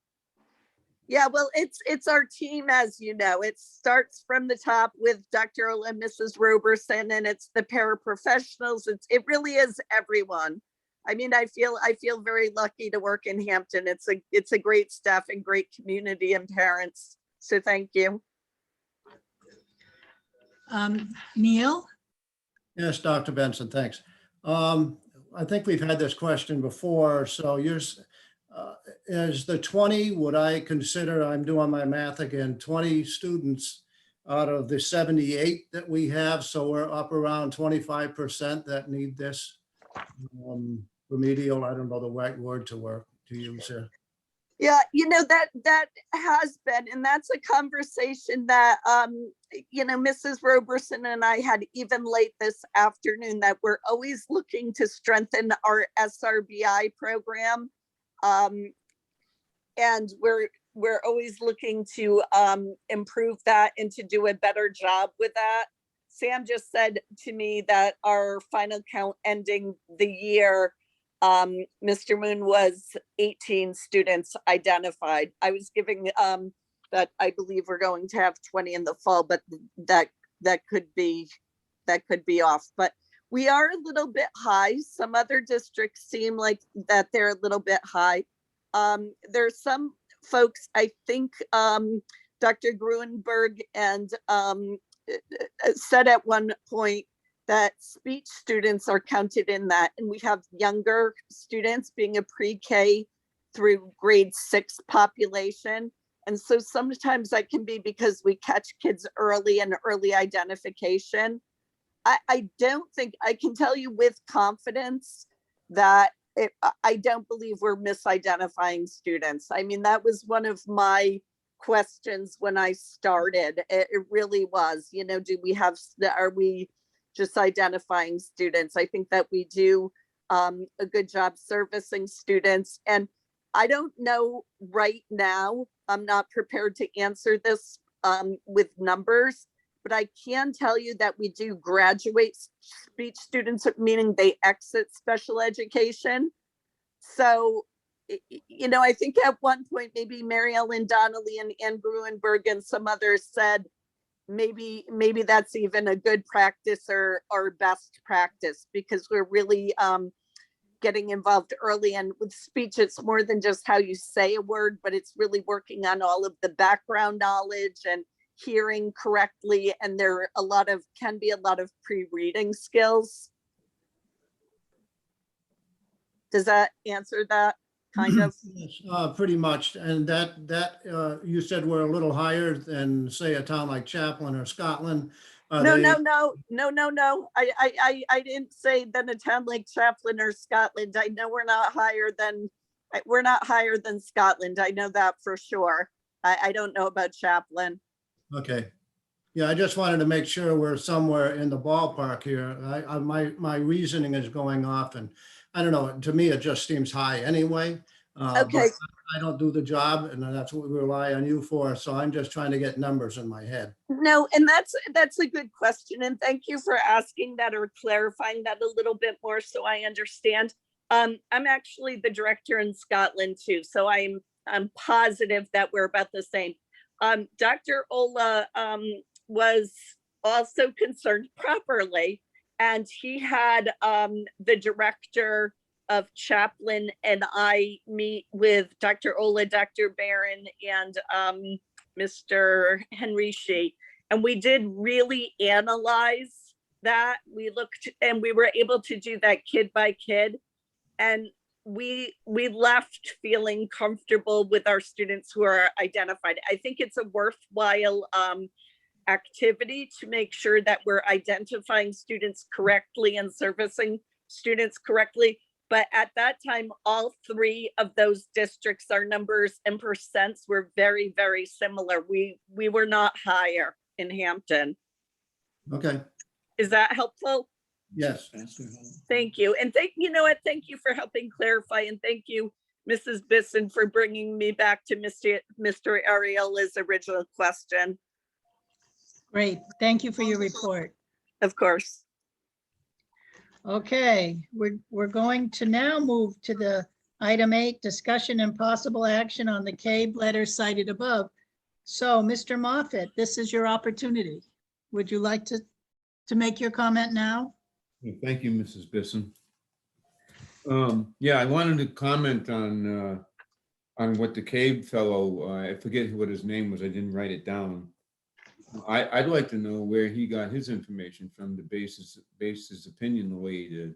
Yeah, well, it's our team, as you know. It starts from the top with Dr. Ola and Mrs. Roberson, and it's the paraprofessionals. It really is everyone. I mean, I feel very lucky to work in Hampton. It's a great staff and great community and parents. So thank you. Neil? Yes, Dr. Benson, thanks. I think we've had this question before. So yours is the 20, would I consider, I'm doing my math again, 20 students out of the 78 that we have. So we're up around 25% that need this remedial, I don't know the right word to use here. Yeah, you know, that has been, and that's a conversation that, you know, Mrs. Roberson and I had even late this afternoon, that we're always looking to strengthen our SRBI program. And we're always looking to improve that and to do a better job with that. Sam just said to me that our final count ending the year, Mr. Moon, was 18 students identified. I was giving that I believe we're going to have 20 in the fall, but that could be off. But we are a little bit high. Some other districts seem like that they're a little bit high. There's some folks, I think Dr. Gruenberg and said at one point that speech students are counted in that, and we have younger students being a pre-K through grade 6 population. And so sometimes that can be because we catch kids early and early identification. I don't think, I can tell you with confidence that I don't believe we're misidentifying students. I mean, that was one of my questions when I started. It really was, you know, are we just identifying students? I think that we do a good job servicing students. And I don't know right now, I'm not prepared to answer this with numbers, but I can tell you that we do graduate speech students, meaning they exit special education. So, you know, I think at one point, maybe Mary Ellen Donnelly and Ann Gruenberg and some others said, maybe that's even a good practice or best practice, because we're really getting involved early. And with speech, it's more than just how you say a word, but it's really working on all of the background knowledge and hearing correctly. And there are can be a lot of pre-reading skills. Does that answer that kind of? Yes, pretty much. And that you said we're a little higher than, say, a town like Chaplin or Scotland. No. I didn't say than a town like Chaplin or Scotland. I know we're not higher than Scotland. I know that for sure. I don't know about Chaplin. Okay. Yeah, I just wanted to make sure we're somewhere in the ballpark here. My reasoning is going off, and I don't know, to me, it just seems high anyway. Okay. But I don't do the job, and that's what we rely on you for. So I'm just trying to get numbers in my head. No, and that's a good question. And thank you for asking that or clarifying that a little bit more so I understand. I'm actually the director in Scotland too. So I'm positive that we're about the same. Dr. Ola was also concerned properly And he had the director of Chaplain and I meet with Dr. Ola, Dr. Barron, and Mr. Henry Shea. And we did really analyze that. We looked and we were able to do that kid by kid. And we left feeling comfortable with our students who are identified. I think it's a worthwhile activity to make sure that we're identifying students correctly and servicing students correctly. But at that time, all three of those districts, our numbers and percents were very, very similar. We were not higher in Hampton. Okay, Is that helpful? yes. Thank you. And you know what? Thank you for helping clarify. And thank you, Mrs. Bisson, for bringing me back to Mr. Ariela's original question. Great. Thank you for your report. Of course. Okay, we're going to now move to the item 8, discussion and possible action on the CABE letter cited above. So, Mr. Moffett, this is your opportunity. Would you like to make your comment now? Thank you, Mrs. Bisson. Yeah, I wanted to comment on what the CABE fellow, I forget what his name was, I didn't write it down. I'd like to know where he got his information from to base his opinion the way he did.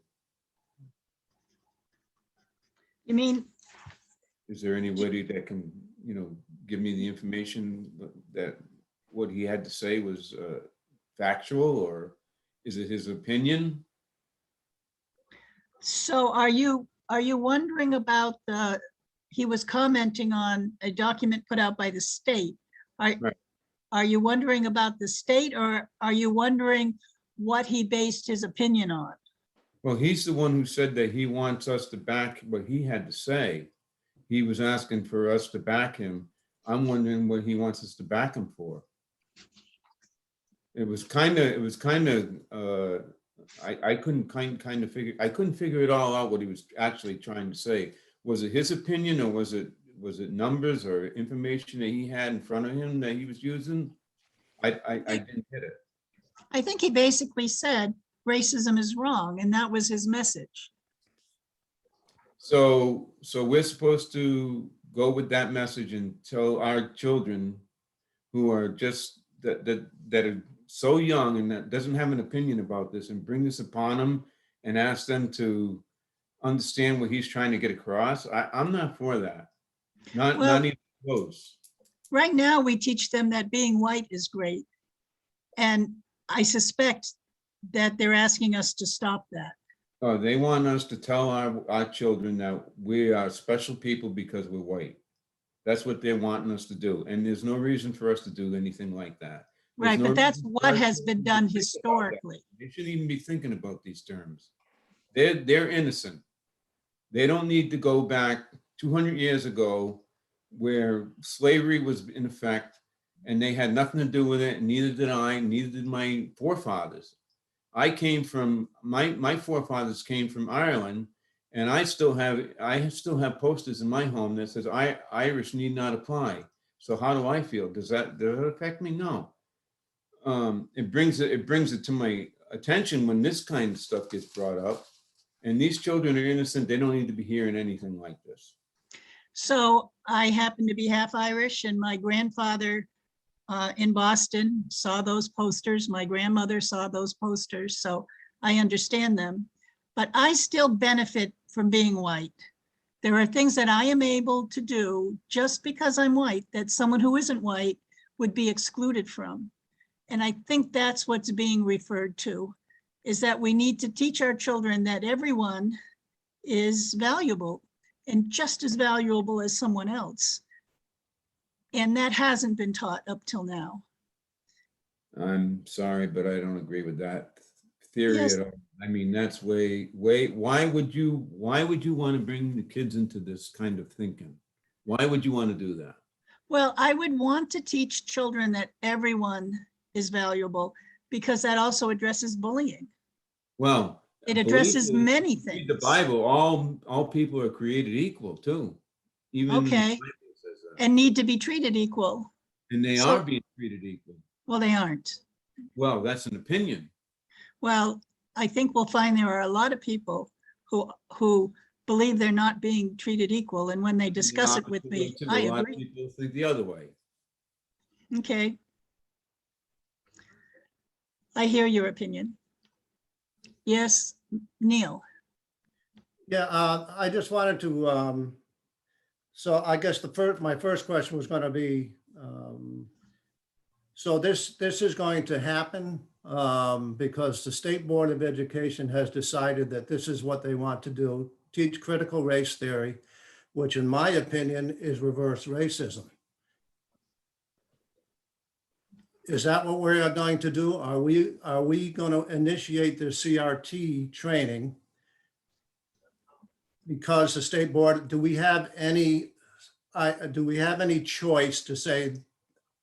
You mean, Is there anybody that can, give me the information that what he had to say was factual, or is it his opinion? so are you wondering about he was commenting on a document put out by the state. Right. Are you wondering about the state, or are you wondering what he based his opinion on? Well, he's the one who said that he wants us to back what he had to say. He was asking for us to back him. I'm wondering what he wants us to back him for. I couldn't figure it all out what he was actually trying to say. Was it his opinion, or was it numbers or information that he had in front of him that he was using? I didn't get it. I think he basically said racism is wrong, and that was his message. So we're supposed to go with that message and tell our children who are just that are so young and that doesn't have an opinion about this, and bring this upon them and ask them to understand what he's trying to get across. I'm not for that. Not even close. Right now, we teach them that being white is great. And I suspect that they're asking us to stop that. Oh, they want us to tell our children that we are special people because we're white. That's what they're wanting us to do. And there's no reason for us to do anything like that. Right, but that's what has been done historically. They shouldn't even be thinking about these terms. They're innocent. They don't need to go back 200 years ago where slavery was in effect and they had nothing to do with it, and neither did I, neither did my forefathers. I came from, my forefathers came from Ireland, and I still have posters in my home that says Irish need not apply. So how do I feel? Does that affect me? No. It brings it to my attention when this kind of stuff gets brought up, and these children are innocent. They don't need to be hearing anything like this. So I happen to be half Irish, and my grandfather in Boston saw those posters. My grandmother saw those posters, so I understand them. But I still benefit from being white. There are things that I am able to do just because I'm white that someone who isn't white would be excluded from. And I think that's what's being referred to, is that we need to teach our children that everyone is valuable and just as valuable as someone else. And that hasn't been taught up till now. I'm sorry, but I don't agree with that theory Yes. at all. I mean, that's way, why would you want to bring the kids into this kind of thinking? Why would you want to do that? Well, I would want to teach children that everyone is valuable, because that also addresses bullying. Well, It addresses believe me, many read things. the Bible, all people are created equal too. Even the Okay. Bible says that. And need to be treated equal. And they So- are being treated equal. Well, they aren't. Well, that's an opinion. Well, I think we'll find there are a lot of people who believe they're not being treated equal. And when they discuss it with me, Too. I A lot of agree. people think the other way. Okay. I hear your opinion. Yes, Neil. Yeah, I just wanted to, so I guess my first question was going to be, so this is going to happen because the State Board of Education has decided that this is what they want to do, teach critical race theory, which in my opinion is reverse racism. Is that what we're going to do? Are we going to initiate the CRT training? Because the state board, do we have any choice to say,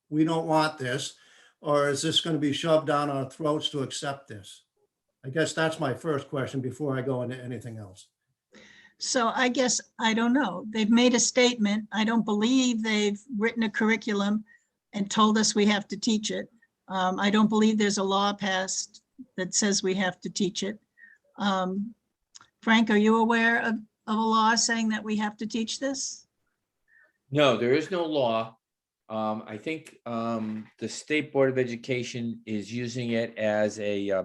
we don't want this? Or is this going to be shoved down our throats to accept this? I guess that's my first question before I go into anything else. So I guess, I don't know. They've made a statement. I don't believe they've written a curriculum and told us we have to teach it. I don't believe there's a law passed that says we have to teach it. Frank, are you aware of a law saying that we have to teach this? No, there is no law. I think the State Board of Education is using it as a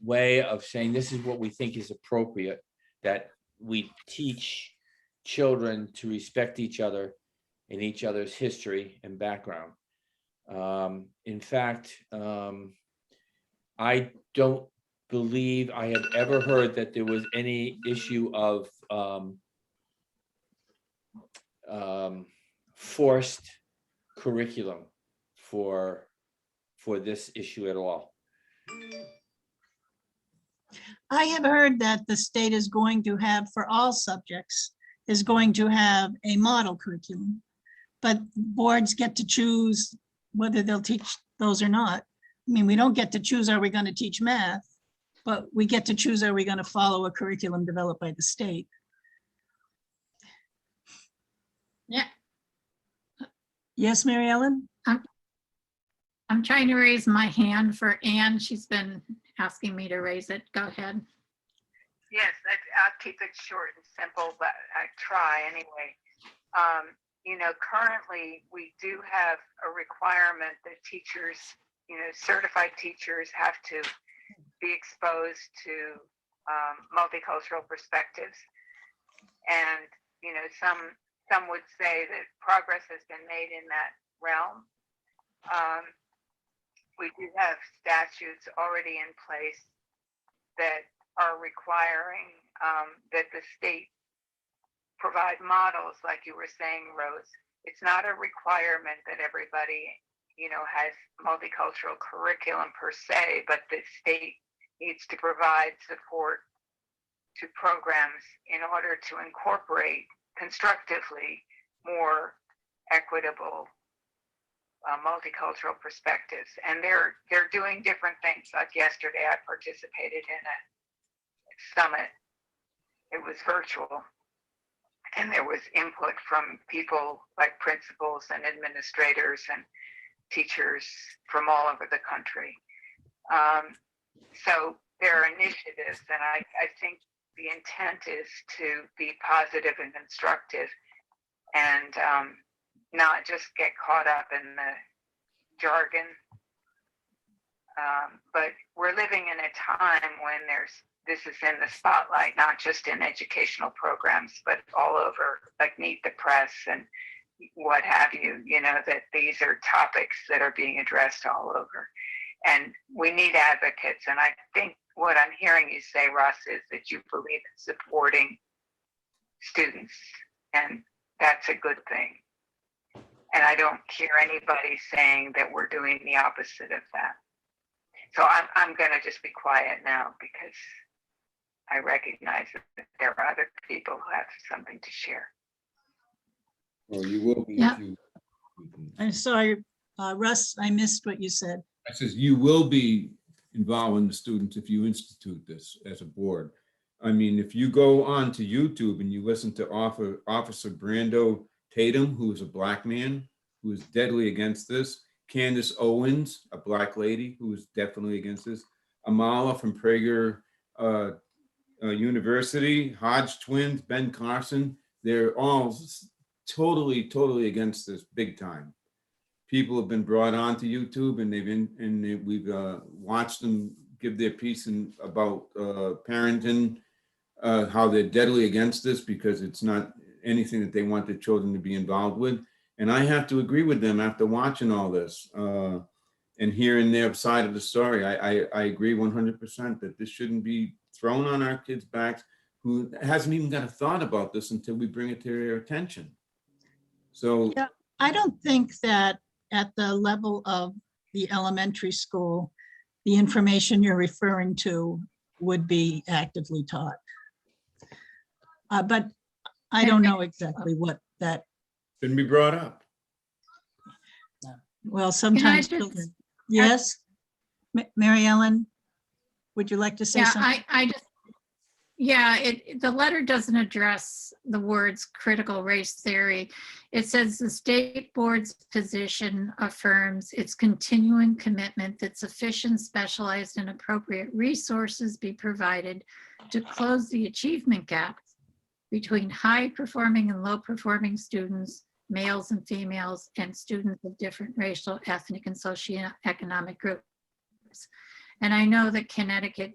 way of saying this is what we think is appropriate, that we teach children to respect each other and each other's history and background. In fact, I don't believe I have ever heard that there was any issue of forced curriculum for this issue at all. I have heard that the state is going to have, for all subjects, is going to have a model curriculum, but boards get to choose whether they'll teach those or not. I mean, we don't get to choose, are we going to teach math? But we get to choose, are we going to follow a curriculum developed by the state? Yeah, Yes, Mary Ellen? I'm trying to raise my hand for Anne. She's been asking me to raise it. Go ahead. Yes, I'll keep it short and simple, but I try anyway. You know, currently we do have a requirement that teachers, you know, certified teachers have to be exposed to multicultural perspectives. And, you know, some would say that progress has been made in that realm. We do have statutes already in place that are requiring that the state provide models, like you were saying, Rose. It's not a requirement that everybody, you know, has multicultural curriculum per se, but the state needs to provide support to programs in order to incorporate constructively more equitable multicultural perspectives. And they're doing different things. Like yesterday, I participated in a summit. It was virtual. And there was input from people like principals and administrators and teachers from all over the country. So there are initiatives, and I think the intent is to be positive and constructive and not just get caught up in the jargon. But we're living in a time when this is in the spotlight, not just in educational programs, but all over, like Meet the Press and what have you, you know, that these are topics that are being addressed all over. And we need advocates. And I think what I'm hearing you say, Russ, is that you believe in supporting students. And that's a good thing. And I don't hear anybody saying that we're doing the opposite of that. So I'm going to just be quiet now because I recognize that there are other people who have something to share. Well, you will be Yeah. if you. I'm sorry, Russ, I missed what you said. I says you will be involving the students if you institute this as a board. I mean, if you go on to YouTube and you listen to Officer Brando Tatum, who is a Black man, who is deadly against this, Candace Owens, a Black lady who is definitely against this, Amala from Prager University, Hodge twins, Ben Carson. They're all totally against this big time. People have been brought onto YouTube and we've watched them give their piece about parenting, how they're deadly against this because it's not anything that they want their children to be involved with. And I have to agree with them after watching all this and hearing their side of the story. I agree 100% that this shouldn't be thrown on our kids' backs who hasn't even got a thought about this until we bring it to their attention. So Yeah, I don't think that at the level of the elementary school, the information you're referring to would be actively taught. But I don't know exactly what that, shouldn't be brought up. well, sometimes just- children. Yes? Mary Ellen, would you like to say Yeah, something? I just, yeah, the letter doesn't address the words critical race theory. It says the state board's position affirms its continuing commitment that sufficient specialized and appropriate resources be provided to close the achievement gap between high performing and low performing students, males and females, and students of different racial, ethnic, and socioeconomic groups. And I know that Connecticut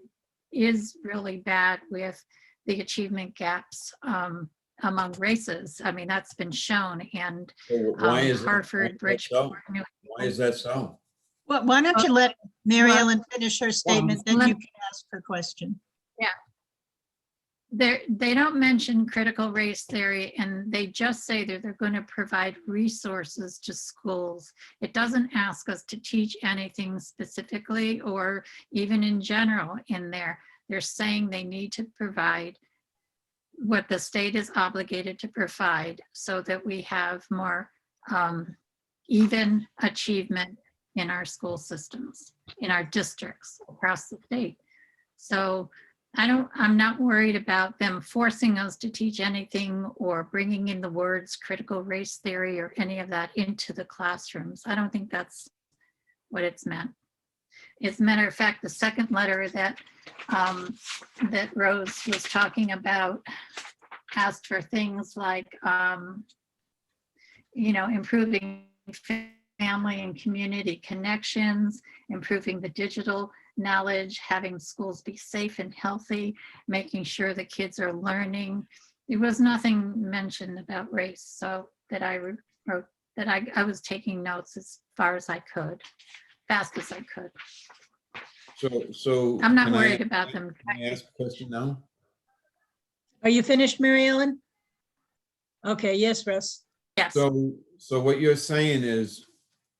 is really bad with the achievement gaps among races. I mean, that's been shown, and So why is that- Hartford, Bridgeport. Why is that so? Well, why don't you let Mary well, Ellen finish her statement, then you can ask her question. They don't mention critical race theory, and they just say that they're going to provide resources to schools. It doesn't ask us to teach anything specifically or even in general in there. They're saying they need to provide what the state is obligated to provide so that we have more even achievement in our school systems, in our districts across the state. So I'm not worried about them forcing us to teach anything or bringing in the words critical race theory or any of that into the classrooms. I don't think that's what it's meant. As a matter of fact, the second letter that that Rose was talking about asked for things like, improving family and community connections, improving the digital knowledge, having schools be safe and healthy, making sure the kids are learning. There was nothing mentioned about race, so that I wrote that I was taking notes as far as I could, fast as I could. So I'm not can I- worried about them. Can I ask a question now? Are you finished, Mary Ellen? Okay, yes, Russ. Yes, So what you're saying is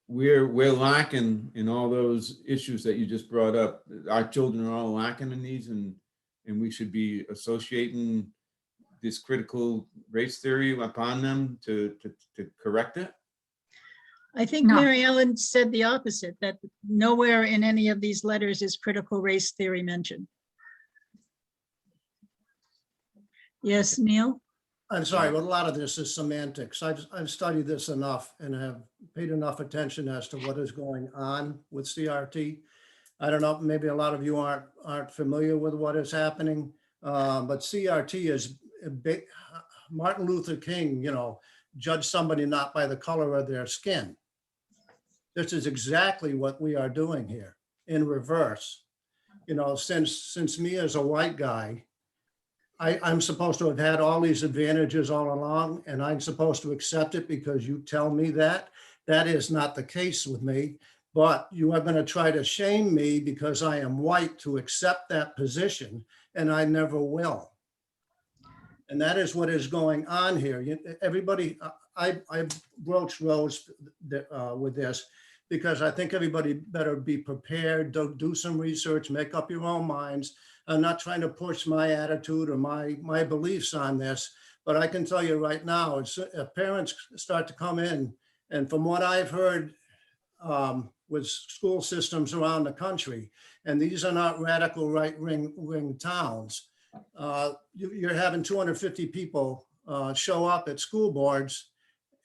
we're lacking in all those issues that you just brought up. Our children are all lacking in these and we should be associating this critical race theory upon them to correct it? I think No. Mary Ellen said the opposite, that nowhere in any of these letters is critical race theory mentioned. Yes, Neil? I'm sorry, but a lot of this is semantics. I've studied this enough and have paid enough attention as to what is going on with CRT. I don't know, maybe a lot of you aren't familiar with what is happening, but CRT is a big, Martin Luther King, judged somebody not by the color of their skin. This is exactly what we are doing here in reverse. Since me as a white guy, I'm supposed to have had all these advantages all along, and I'm supposed to accept it because you tell me that. That is not the case with me, but you are going to try to shame me because I am white to accept that position, and I never will. And that is what is going on here. Everybody, I broached Rose with this because I think everybody better be prepared, do some research, make up your own minds. I'm not trying to push my attitude or my beliefs on this, but I can tell you right now, if parents start to come in, and from what I've heard with school systems around the country, and these are not radical right-wing towns, you're having 250 people show up at school boards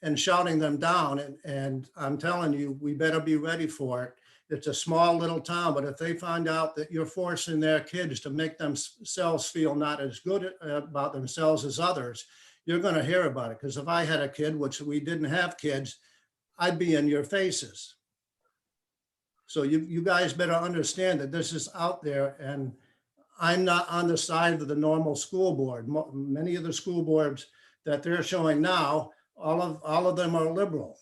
and shouting them down. And I'm telling you, we better be ready for it. It's a small little town, but if they find out that you're forcing their kids to make themselves feel not as good about themselves as others, you're going to hear about it. Because if I had a kid, which we didn't have kids, I'd be in your faces. So you guys better understand that this is out there, and I'm not on the side of the normal school board. Many of the school boards that they're showing now, all of them are liberal,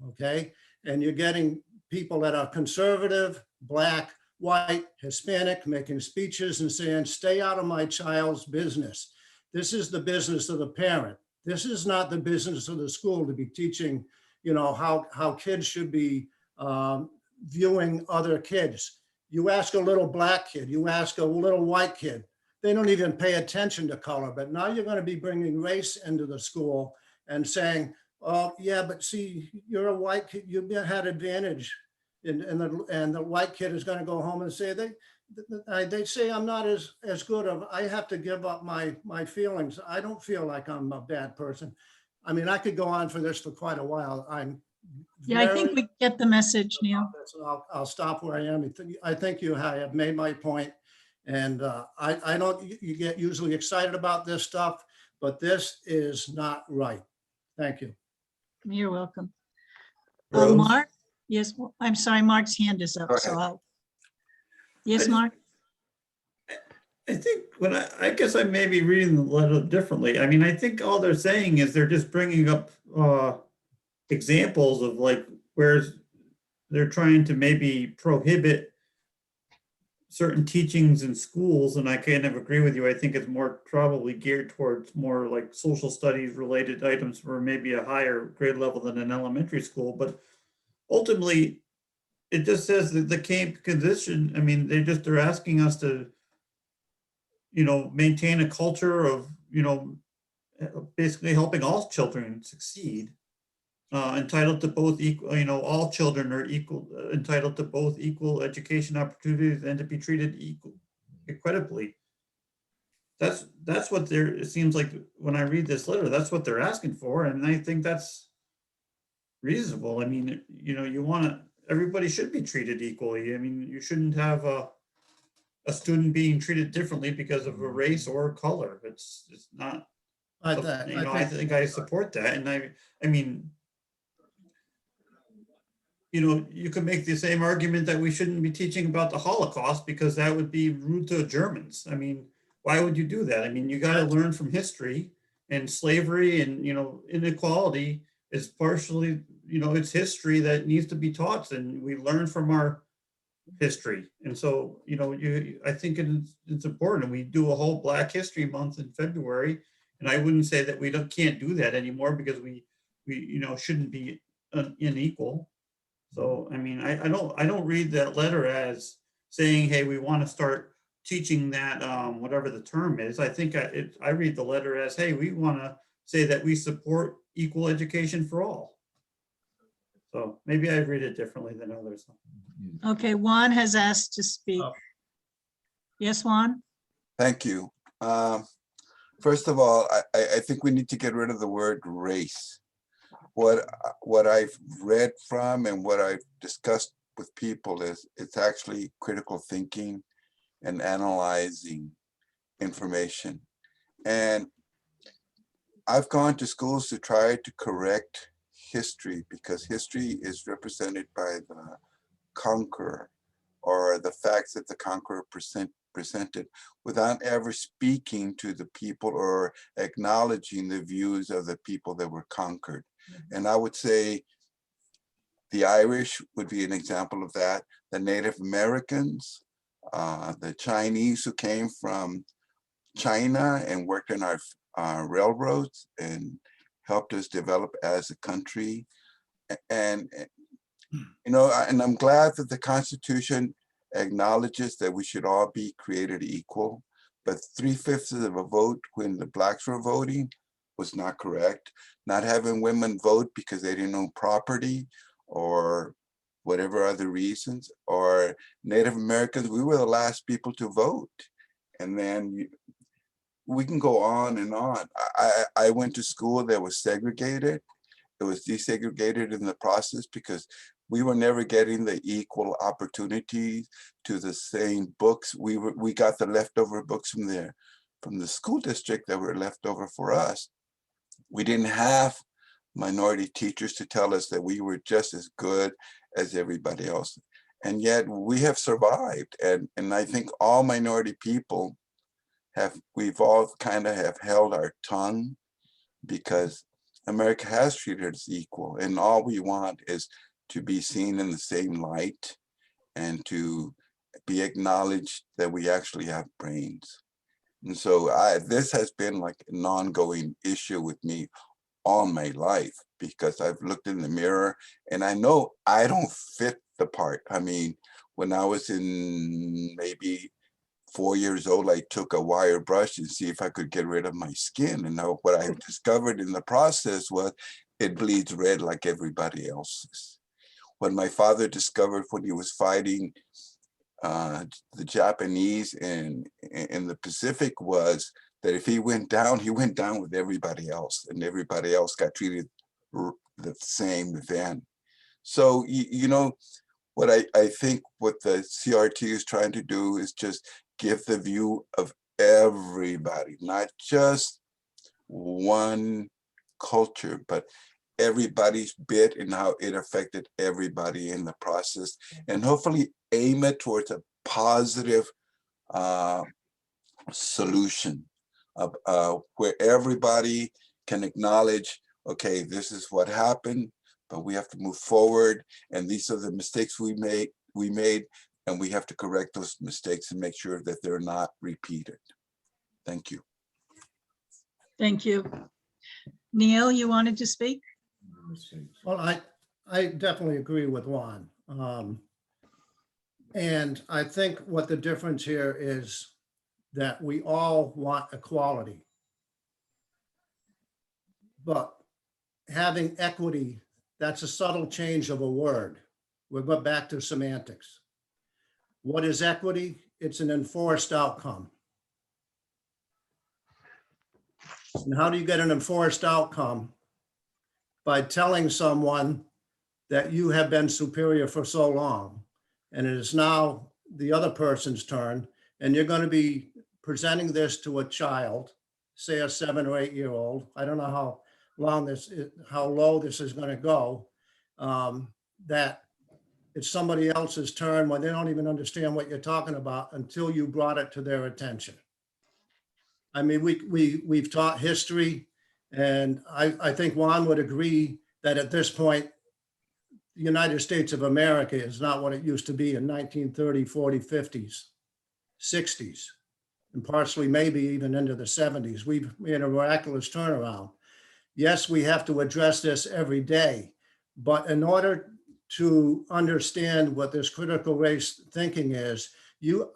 okay? And you're getting people that are conservative, black, white, Hispanic, making speeches and saying, stay out of my child's business. This is the business of the parent. This is not the business of the school to be teaching, you know, how kids should be viewing other kids. You ask a little black kid, you ask a little white kid, they don't even pay attention to color. But now you're going to be bringing race into the school and saying, oh yeah, but see, you're a white kid, you had advantage. And the white kid is going to go home and say, they say I'm not as good of, I have to give up my feelings. I don't feel like I'm a bad person. I mean, I could go on for this for quite a while. Yeah, I think we get the message, Neil. I'll stop where I am. I think you have made my point. And I don't, you get usually excited about this stuff, but this is not right. Thank you. You're welcome. Rose? Mark? Yes, I'm sorry, Mark's hand is up, Go so ahead. I'll. Yes, I just- Mark? I think I guess I may be reading the letter differently. I mean, I think all they're saying is they're just bringing up examples of like where they're trying to maybe prohibit certain teachings in schools, and I kind of agree with you. I think it's more probably geared towards more like social studies related items for maybe a higher grade level than an elementary school. But ultimately, it just says that the camp condition, I mean, they're asking us to, you know, maintain a culture of, you know, basically helping all children succeed. Entitled to both equal, you know, all children are equal, entitled to both equal education opportunities and to be treated equitably. That's what it seems like when I read this letter, that's what they're asking for. And I think that's reasonable. I mean, you know, everybody should be treated equally. I mean, you shouldn't have a student being treated differently because of a race or color. It's not, I think I support that. And I mean, you know, you could make the same argument that we shouldn't be teaching about the Holocaust because that would be rude to Germans. I mean, why would you do that? I mean, you got to learn from history, and slavery and, you know, inequality is partially, you know, it's history that needs to be taught, and we learn from our history. And so, you know, I think it's important. We do a whole Black History Month in February, and I wouldn't say that we can't do that anymore because we you know, shouldn't be unequal. So, I mean, I don't read that letter as saying, hey, we want to start teaching that, whatever the term is. I think I read the letter as, hey, we want to say that we support equal education for all. So maybe I read it differently than others. Okay, Juan has asked to speak. Yes, Juan? Thank you. First of all, I think we need to get rid of the word race. What I've read from and what I've discussed with people is it's actually critical thinking and analyzing information. And I've gone to schools to try to correct history because history is represented by the conqueror or the facts that the conqueror presented without ever speaking to the people or acknowledging the views of the people that were conquered. And I would say the Irish would be an example of that. The Native Americans, the Chinese who came from China and worked in our railroads and helped us develop as a country. And you know, and I'm glad that the Constitution acknowledges that we should all be created equal, but 3/5 of a vote when the Blacks were voting was not correct. Not having women vote because they didn't own property or whatever other reasons, or Native Americans, we were the last people to vote. And then we can go on and on. I went to school that was segregated. It was desegregated in the process because we were never getting the equal opportunities to the same books. We got the leftover books from the school district that were left over for us. We didn't have minority teachers to tell us that we were just as good as everybody else. And yet we have survived. And I think all minority people we've all kind of have held our tongue, because America has treated us equal. And all we want is to be seen in the same light and to be acknowledged that we actually have brains. And so this has been like an ongoing issue with me all my life, because I've looked in the mirror and I know I don't fit the part. I mean, when I was in maybe 4 years old, I took a wire brush and see if I could get rid of my skin. And now what I discovered in the process was it bleeds red like everybody else's. What my father discovered when he was fighting the Japanese in the Pacific was that if he went down with everybody else, and everybody else got treated the same then. So, you know, what I think what the CRT is trying to do is just give the view of everybody, not just one culture, but everybody's bit and how it affected everybody in the process, and hopefully aim it towards a positive solution where everybody can acknowledge, okay, this is what happened, but we have to move forward, and these are the mistakes we made, and we have to correct those mistakes and make sure that they're not repeated. Thank you. Thank you. Neil, you wanted to speak? Well, I definitely agree with Juan. And I think what the difference here is that we all want equality. But having equity, that's a subtle change of a word. We'll go back to semantics. What is equity? It's an enforced outcome. And how do you get an enforced outcome? By telling someone that you have been superior for so long, and it is now the other person's turn, and you're going to be presenting this to a child, say a 7 or 8 year old. I don't know how low this is going to go, that it's somebody else's turn when they don't even understand what you're talking about until you brought it to their attention. I mean, we've taught history, and I think Juan would agree that at this point, the United States of America is not what it used to be in 1930, 40, 50s, 60s, and partially maybe even into the 70s. We've made a miraculous turnaround. Yes, we have to address this every day, but in order to understand what this critical race thinking is,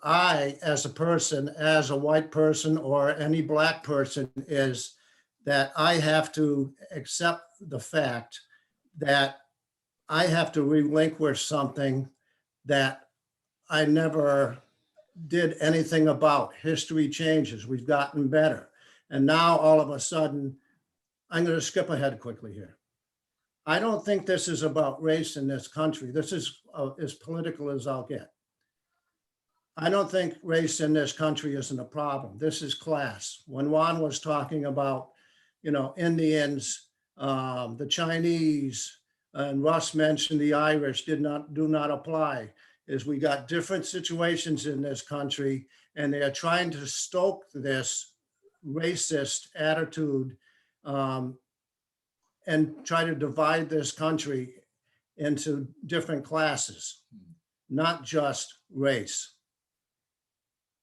I, as a person, as a white person or any Black person, is that I have to accept the fact that I have to relinquish something that I never did anything about. History changes, we've gotten better. And now all of a sudden, I'm going to skip ahead quickly here. I don't think this is about race in this country. This is as political as I'll get. I don't think race in this country isn't a problem. This is class. When Juan was talking about, you know, Indians, the Chinese, and Russ mentioned the Irish do not apply, is we got different situations in this country, and they are trying to stoke this racist attitude and try to divide this country into different classes, not just race.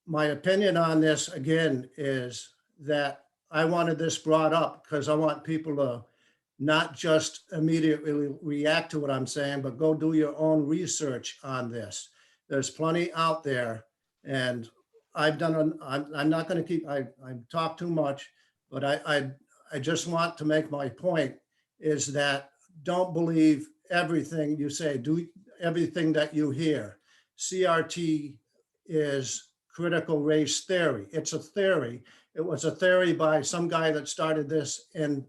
My opinion on this, again, is that I wanted this brought up because I want people to not just immediately react to what I'm saying, but go do your own research on this. There's plenty out there, and I've done, I'm not going to keep, I talk too much, but I just want to make my point is that don't believe everything you say, do everything that you hear. CRT is critical race theory. It's a theory. It was a theory by some guy that started this in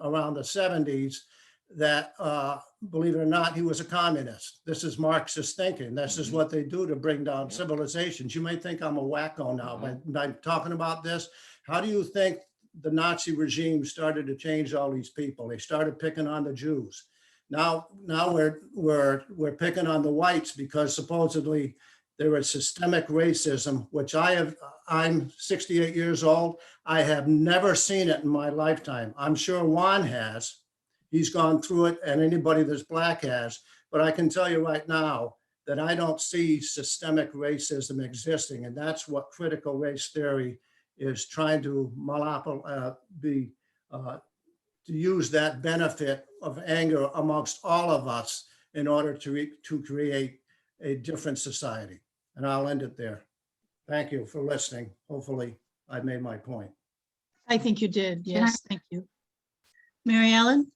around the 70s that believe it or not, he was a communist. This is Marxist thinking. This is what they do to bring down Yeah. civilizations. You may think I'm a wacko now by talking about this. How do you think the Nazi regime started to change all these people? They started picking on the Jews. Now we're picking on the whites because supposedly there was systemic racism, which I'm 68 years old. I have never seen it in my lifetime. I'm sure Juan has. He's gone through it, and anybody that's black has. But I can tell you right now that I don't see systemic racism existing, and that's what critical race theory is trying to to use that benefit of anger amongst all of us in order to create a different society. And I'll end it there. Thank you for listening. Hopefully I made my point. I think you did. Can I- Yes, thank you. Mary Ellen?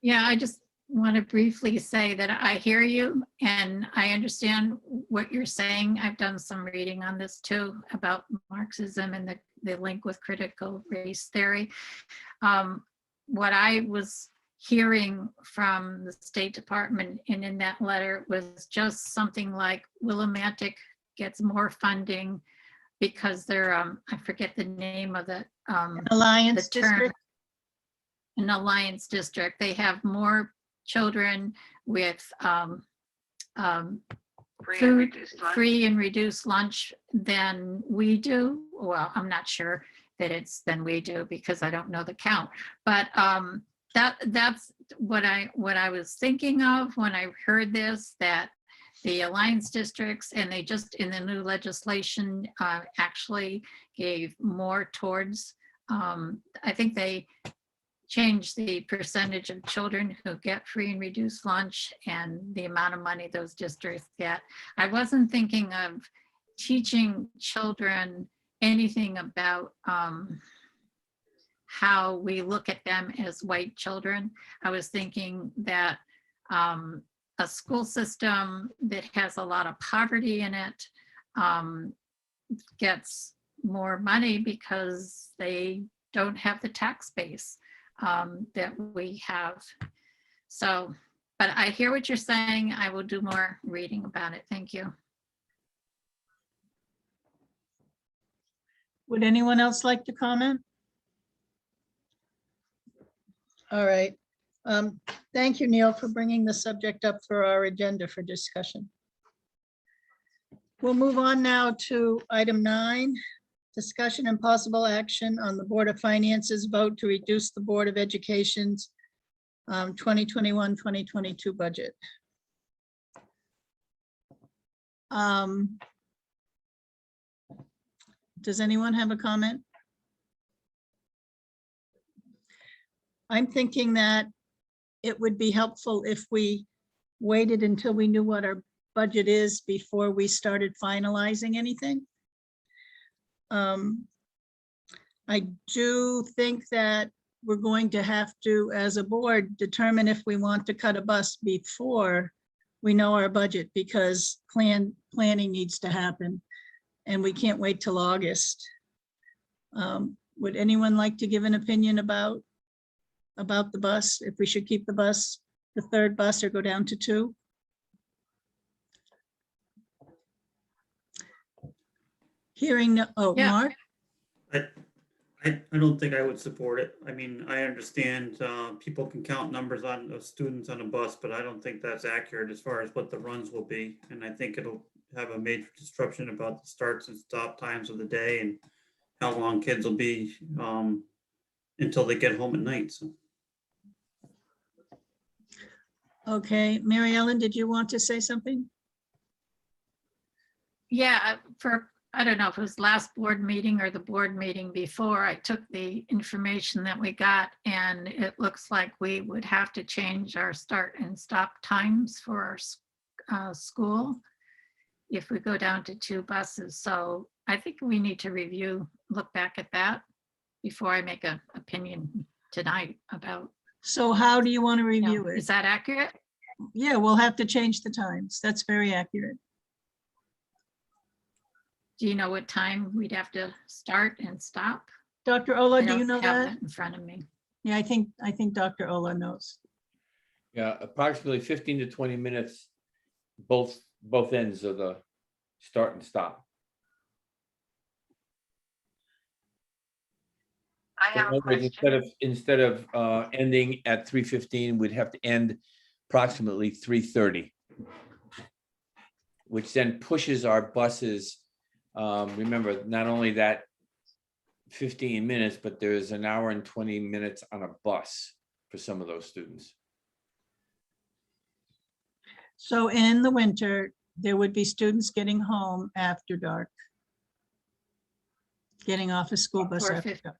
Yeah, I just want to briefly say that I hear you and I understand what you're saying. I've done some reading on this too about Marxism and the link with critical race theory. What I was hearing from the State Department and in that letter was just something like Willimantic gets more funding because they're, I forget the name of the Alliance the term. District? An alliance district. They have more children with Free and food, reduced lunch. free and reduced lunch than we do. Well, I'm not sure that it's than we do because I don't know the count. But that's what I was thinking of when I heard this, that the alliance districts, and they just in the new legislation actually gave more towards, I think they change the percentage of children who get free and reduced lunch and the amount of money those districts get. I wasn't thinking of teaching children anything about how we look at them as white children. I was thinking that a school system that has a lot of poverty in it gets more money because they don't have the tax base that we have. So, but I hear what you're saying. I will do more reading about it. Thank you. Would anyone else like to comment? All right. Thank you, Neil, for bringing the subject up for our agenda for discussion. We'll move on now to item 9. Discussion and possible action on the Board of Finance's vote to reduce the Board of Education's 2021-2022 budget. Does anyone have a comment? I'm thinking that it would be helpful if we waited until we knew what our budget is before we started finalizing anything. I do think that we're going to have to, as a board, determine if we want to cut a bus before we know our budget, because planning needs to happen and we can't wait till August. Would anyone like to give an opinion about the bus, if we should keep the bus, the 3rd bus, or go down to 2? Hearing no, oh, Yeah. Mark? I don't think I would support it. I mean, I understand people can count numbers on of students on a bus, but I don't think that's accurate as far as what the runs will be. And I think it'll have a major disruption about the starts and stop times of the day and how long kids will be until they get home at night. So. Okay, Mary Ellen, did you want to say something? Yeah, I don't know if it was last board meeting or the board meeting before, I took the information that we got, and it looks like we would have to change our start and stop times for our school if we go down to 2 buses. So I think we need to look back at that before I make an opinion tonight about. So how do you want to You know, review it? is that accurate? Yeah, we'll have to change the times. That's very accurate. Do you know what time we'd have to start and stop? Dr. Ola, I do you don't know have that? in front of me. Yeah, I think Dr. Ola knows. Yeah, approximately 15 to 20 minutes, both ends of the start and stop. I So in have a other words, question. instead of ending at 3:15, we'd have to end approximately 3:30, which then pushes our buses. Remember, not only that 15 minutes, but there's an hour and 20 minutes on a bus for some of those students. So in the winter, there would be students getting home after dark. Getting off a school bus Or after 50. dark.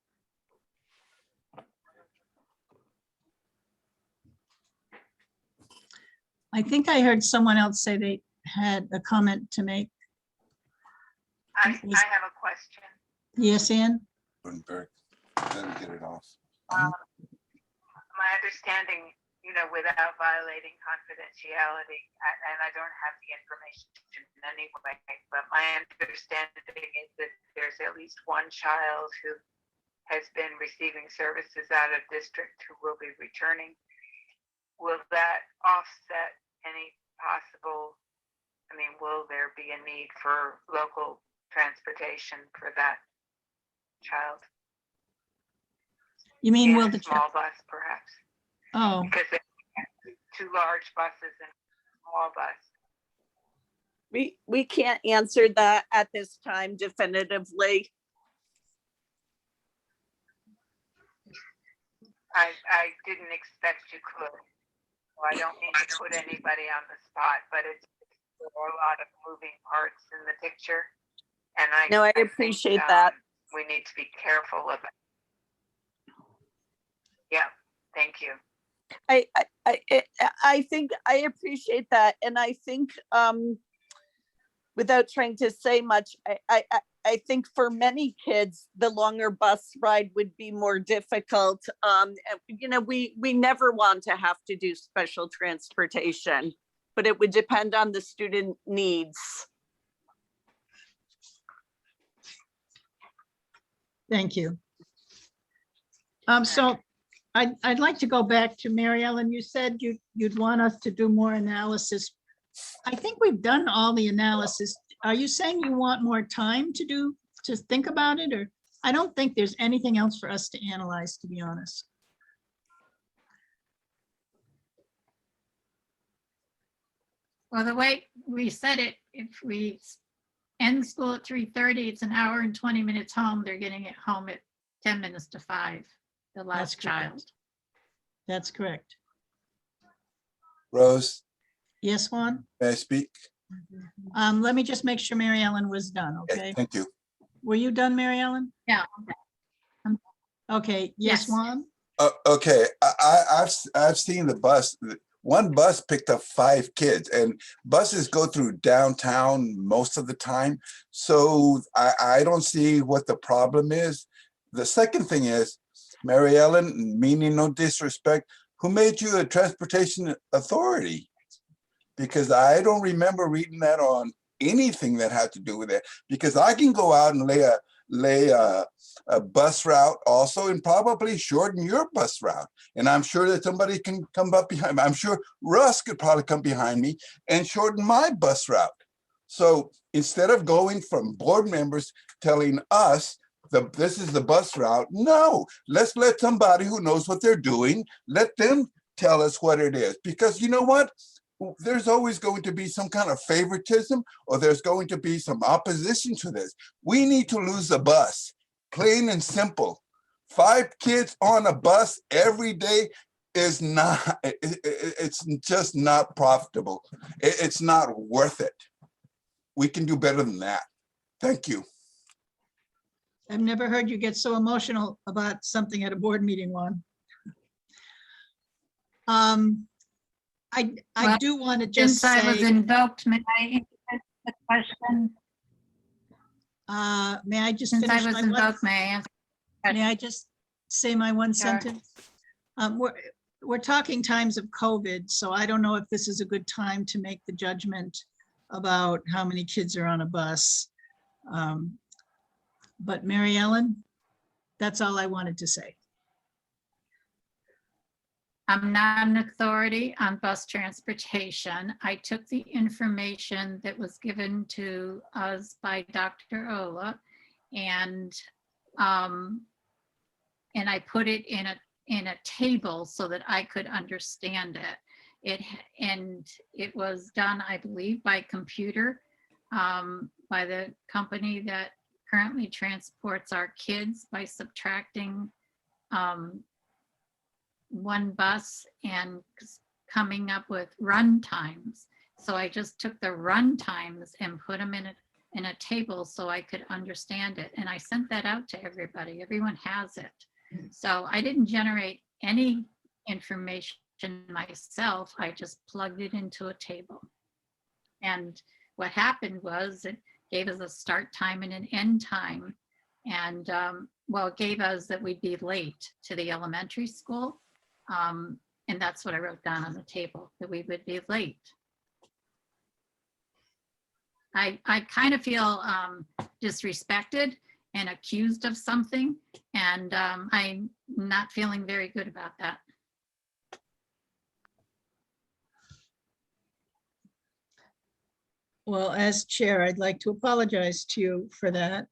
I think I heard someone else say they had a comment to make. I have a question. Yes, Ann? Bloomberg, let me get it off. My understanding, without violating confidentiality, and I don't have the information in any way, but my understanding is that there's at least one child who has been receiving services out of district who will be returning. Will that offset any possible, will there be a need for local transportation for that child? You mean, In will a the, small bus, perhaps? oh, Because they have 2 large buses and a small bus. We can't answer that at this time definitively. I didn't expect you could. So I don't mean to put anybody on the spot, but there are a lot of moving parts in the picture. And No, I think, appreciate that. We need to be careful about. Yeah, thank you. I think I appreciate that. And I think, without trying to say much, I think for many kids, the longer bus ride would be more difficult. We never want to have to do special transportation, but it would depend on the student needs. thank you. So I'd like to go back to Mary Ellen. You said you'd want us to do more analysis. I think we've done all the analysis. Are you saying you want more time to think about it? Or I don't think there's anything else for us to analyze, to be honest. Well, the way we said it, if we end school at 3:30, it's an hour and 20 minutes home. They're getting it home at 10 minutes to 5, the last correct. child. That's correct. Rose, Yes, Juan? may I speak? Let me just make sure Mary Ellen was done, okay? Thank you. Were you done, Mary Ellen? Yeah. Okay, yes, Yes. Juan? Okay, I've seen the bus. One bus picked up 5 kids, and buses go through downtown most of the time. So I don't see what the problem is. The second thing is, Mary Ellen, meaning no disrespect, who made you a transportation authority? Because I don't remember reading that on anything that had to do with it. Because I can go out and lay a bus route also, and probably shorten your bus route. And I'm sure that somebody can come up behind me. I'm sure Russ could probably come behind me and shorten my bus route. So instead of going from board members telling us this is the bus route, no, let's let somebody who knows what they're doing, let them tell us what it is. Because you know what? There's always going to be some kind of favoritism, or there's going to be some opposition to this. We need to lose the bus, plain and simple. 5 kids on a bus every day is not, it's just not profitable. It's not worth it. We can do better than that. Thank you. I've never heard you get so emotional about something at a board meeting, Juan. I Well, do want to just Since I was say, invoked, may I answer the question? may I just Since I finish was my one? invoked, may I answer? May I just say my one Sure. sentence? We're talking times of COVID, so I don't know if this is a good time to make the judgment about how many kids are on a bus. But Mary Ellen, that's all I wanted to say. I'm not an authority on bus transportation. I took the information that was given to us by Dr. Ola and I put it in a table so that I could understand it. It was done, I believe, by computer, by the company that currently transports our kids by subtracting one bus and coming up with run times. So I just took the run times and put them in a table so I could understand it. And I sent that out to everybody. Everyone has it. So I didn't generate any information myself. I just plugged it into a table. And what happened was it gave us a start time and an end time. And well, it gave us that we'd be late to the elementary school. And that's what I wrote down on the table, that we would be late. I kind of feel disrespected and accused of something, and I'm not feeling very good about that. Well, as chair, I'd like to apologize to you for that.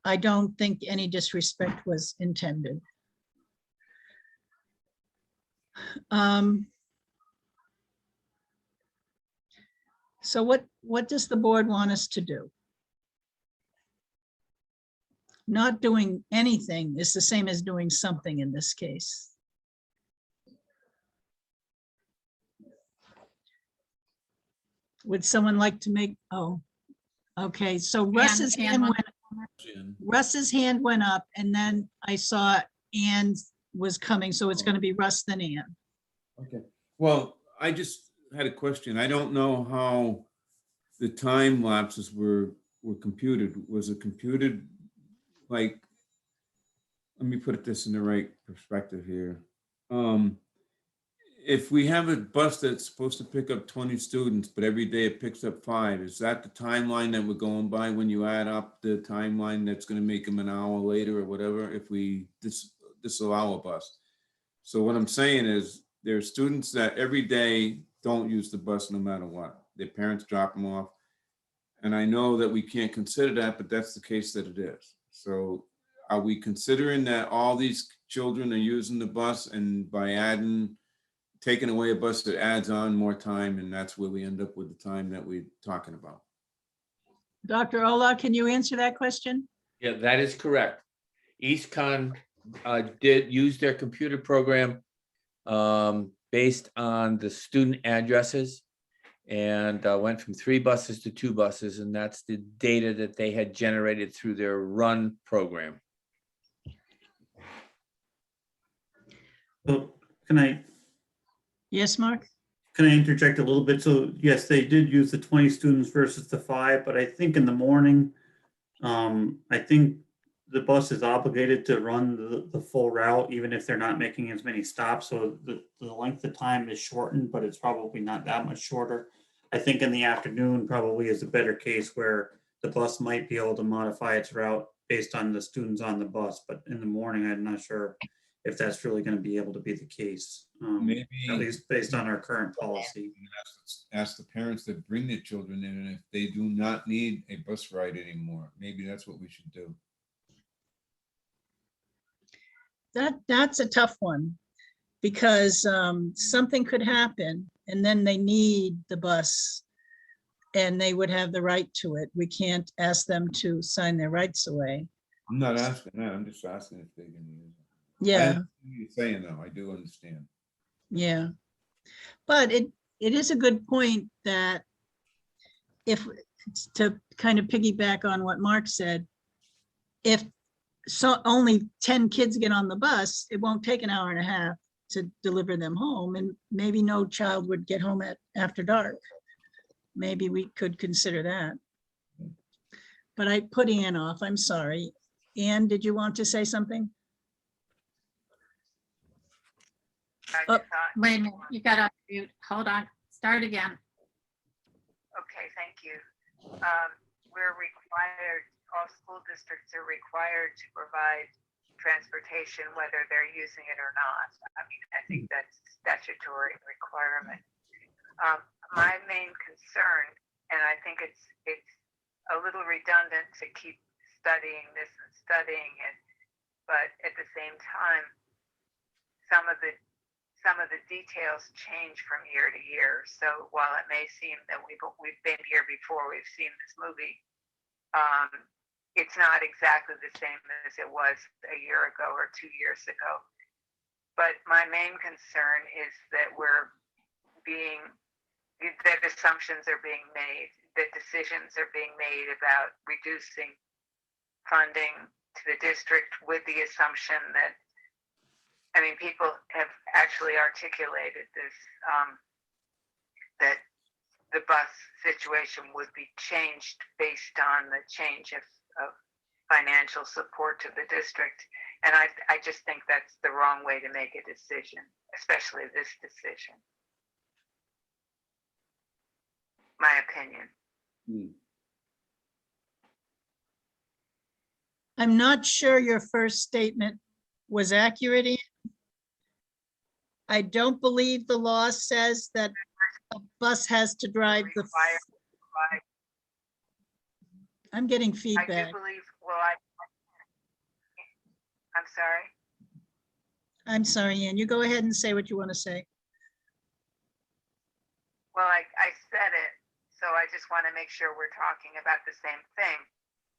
I don't think any disrespect was intended. So what does the board want us to do? Not doing anything is the same as doing something in this case. Would someone like to make, oh, okay, so Russ's hand went up and then I saw Ann was coming, so it's gonna be Russ then Ann. Okay, well, I just had a question. I don't know how the time lapses were computed. Was it computed like, let me put this in the right perspective here. If we have a bus that's supposed to pick up 20 students, but every day it picks up 5, is that the timeline that we're going by when you add up the timeline that's going to make them an hour later or whatever, if we disallow a bus? So what I'm saying is there are students that every day don't use the bus no matter what. Their parents drop them off. And I know that we can't consider that, but that's the case that it is. So are we considering that all these children are using the bus, and by taking away a bus that adds on more time, and that's where we end up with the time that we're talking about? Dr. Ola, can you answer that question? Yeah, that is correct. EastCon did use their computer program based on the student addresses, and went from 3 buses to 2 buses, and that's the data that they had generated through their run program. So can I Yes, Mark? interject a little bit? So yes, they did use the 20 students versus the 5, but I think in the morning, I think the bus is obligated to run the full route, even if they're not making as many stops. So the length of time is shortened, but it's probably not that much shorter. I think in the afternoon probably is a better case where the bus might be able to modify its route based on the students on the bus. But in the morning, I'm not sure if that's really going to be able to be the case, Maybe at least based on our current policy. Ask the parents that bring their children in, and if they do not need a bus ride anymore, maybe that's what we should do. That's a tough one, because something could happen and then they need the bus and they would have the right to it. We can't ask them to sign their rights away. I'm not asking that. I'm just asking if they can use it. Yeah, I understand what you're saying, though. I do understand. yeah. But it is a good point that if, to kind of piggyback on what Mark said, if so only 10 kids get on the bus, it won't take an hour and a half to deliver them home, and maybe no child would get home after dark. Maybe we could consider that. But I put Ann off, I'm sorry. Ann, did you want to say something? I just thought, Wait a minute, you got to mute. Hold on, start again. okay, thank you. We're required, all school districts are required to provide transportation, whether they're using it or not. I mean, I think that's a statutory requirement. My main concern, and I think it's a little redundant to keep studying this and studying it, but at the same time, some of the details change from year to year. So while it may seem that we've been here before, we've seen this movie, it's not exactly the same as it was a year ago or 2 years ago. But my main concern is that that assumptions are being made, that decisions are being made about reducing funding to the district with the assumption that, I mean, people have actually articulated this, that the bus situation would be changed based on the change of financial support to the district. And I just think that's the wrong way to make a decision, especially this decision. My opinion. I'm not sure your first statement was accurate, Ian. I don't believe the law says that a bus has to drive the. I'm getting I do feedback. believe, I'm sorry. I'm sorry, Ian. You go ahead and say what you want to say. Well, I said it, so I just want to make sure we're talking about the same thing,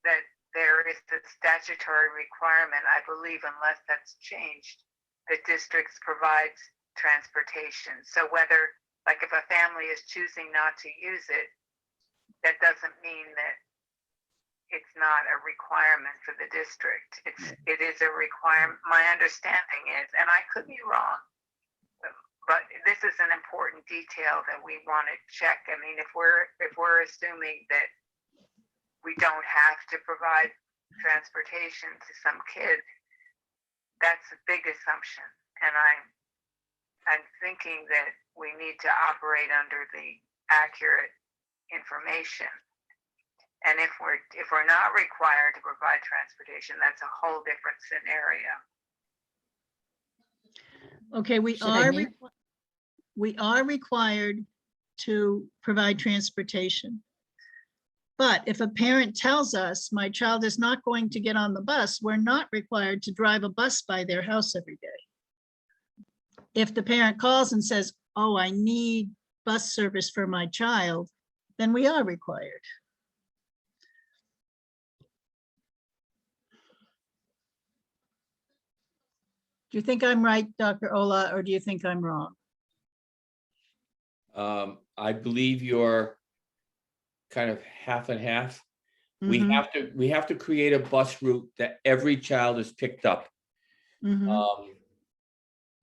that there is a statutory requirement, I believe, unless that's changed, that districts provides transportation. So whether, like if a family is choosing not to use it, that doesn't mean that it's not a requirement for the district. It is a requirement. My understanding is, and I could be wrong, but this is an important detail that we want to check. I mean, if we're assuming that we don't have to provide transportation to some kids, that's a big assumption. And I'm thinking that we need to operate under the accurate information. And if we're not required to provide transportation, that's a whole different scenario. Okay, we are required to provide transportation. But if a parent tells us my child is not going to get on the bus, we're not required to drive a bus by their house every day. If the parent calls and says, oh, I need bus service for my child, then we are required. Do you think I'm right, Dr. Ola, or do you think I'm wrong? I believe you're kind of half and half. Mhm, We have to create a bus route that every child is picked up. mhm.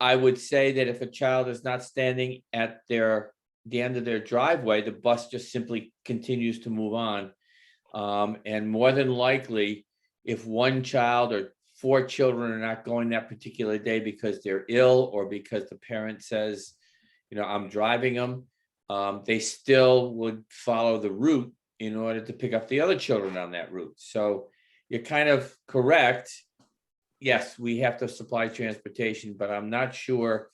I would say that if a child is not standing at the end of their driveway, the bus just simply continues to move on. And more than likely, if one child or 4 children are not going that particular day because they're ill or because the parent says, you know, I'm driving them, they still would follow the route in order to pick up the other children on that route. So you're kind of correct. Yes, we have to supply transportation, but I'm not sure.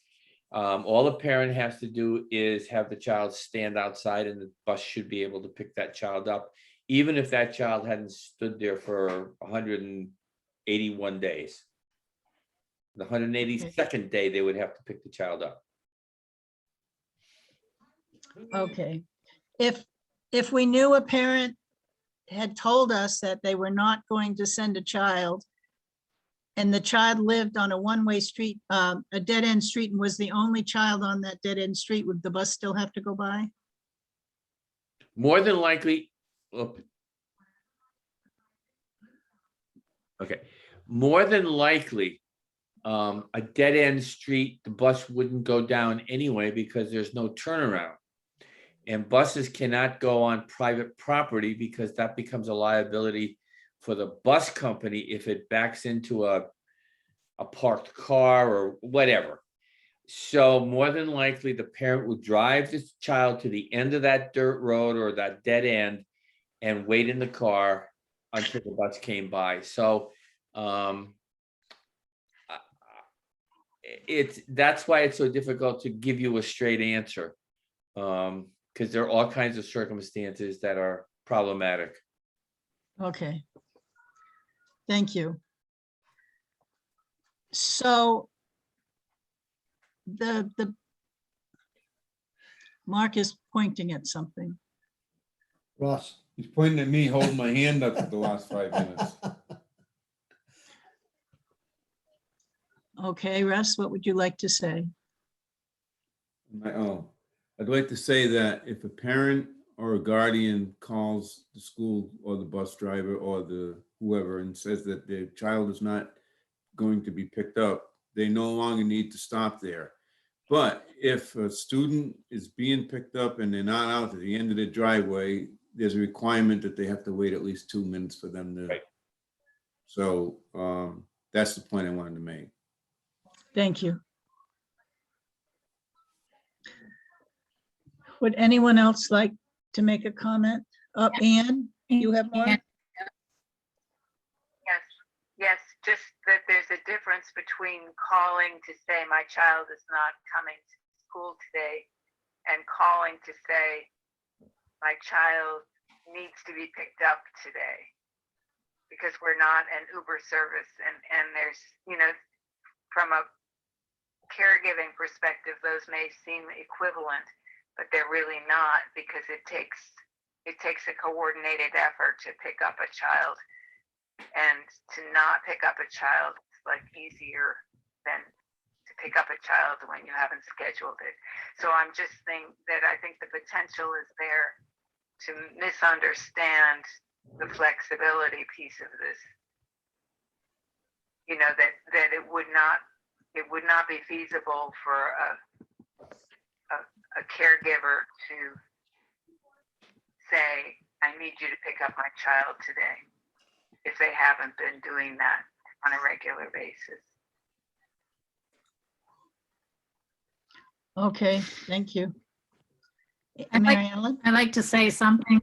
All the parent has to do is have the child stand outside and the bus should be able to pick that child up, even if that child hadn't stood there for 181 days. The 182nd day, they would have to pick the child up. Okay. If we knew a parent had told us that they were not going to send a child and the child lived on a one-way street, a dead-end street, and was the only child on that dead-end street, would the bus still have to go by? More than likely, okay, more than likely, a dead-end street, the bus wouldn't go down anyway because there's no turnaround. And buses cannot go on private property because that becomes a liability for the bus company if it backs into a parked car or whatever. So more than likely, the parent would drive this child to the end of that dirt road or that dead end and wait in the car until the bus came by. So that's why it's so difficult to give you a straight answer. Because there are all kinds of circumstances that are problematic. Okay. Thank you. So the Mark is pointing at something. Ross. He's pointing at me, holding my hand up for the last 5 minutes. Okay, Russ, what would you like to say? I'd like to say that if a parent or a guardian calls the school or the bus driver or the whoever and says that their child is not going to be picked up, they no longer need to stop there. But if a student is being picked up and they're not out at the end of the driveway, there's a requirement that they have to wait at least 2 minutes for them to. Right. So that's the point I wanted to make. Thank you. Would anyone else like to make a comment? Anne, you have more? Yes, just that there's a difference between calling to say my child is not coming to school today and calling to say my child needs to be picked up today, because we're not an Uber service, and there's, you know, from a caregiving perspective, those may seem equivalent, but they're really not, because it takes a coordinated effort to pick up a child. And to not pick up a child is like easier than to pick up a child when you haven't scheduled it. So I'm just saying that I think the potential is there to misunderstand the flexibility piece of this. You know, that it would not be feasible for a caregiver to say, I need you to pick up my child today, if they haven't been doing that on a regular basis. Okay, thank you. I'd like- Mary Ellen? I'd like to say something.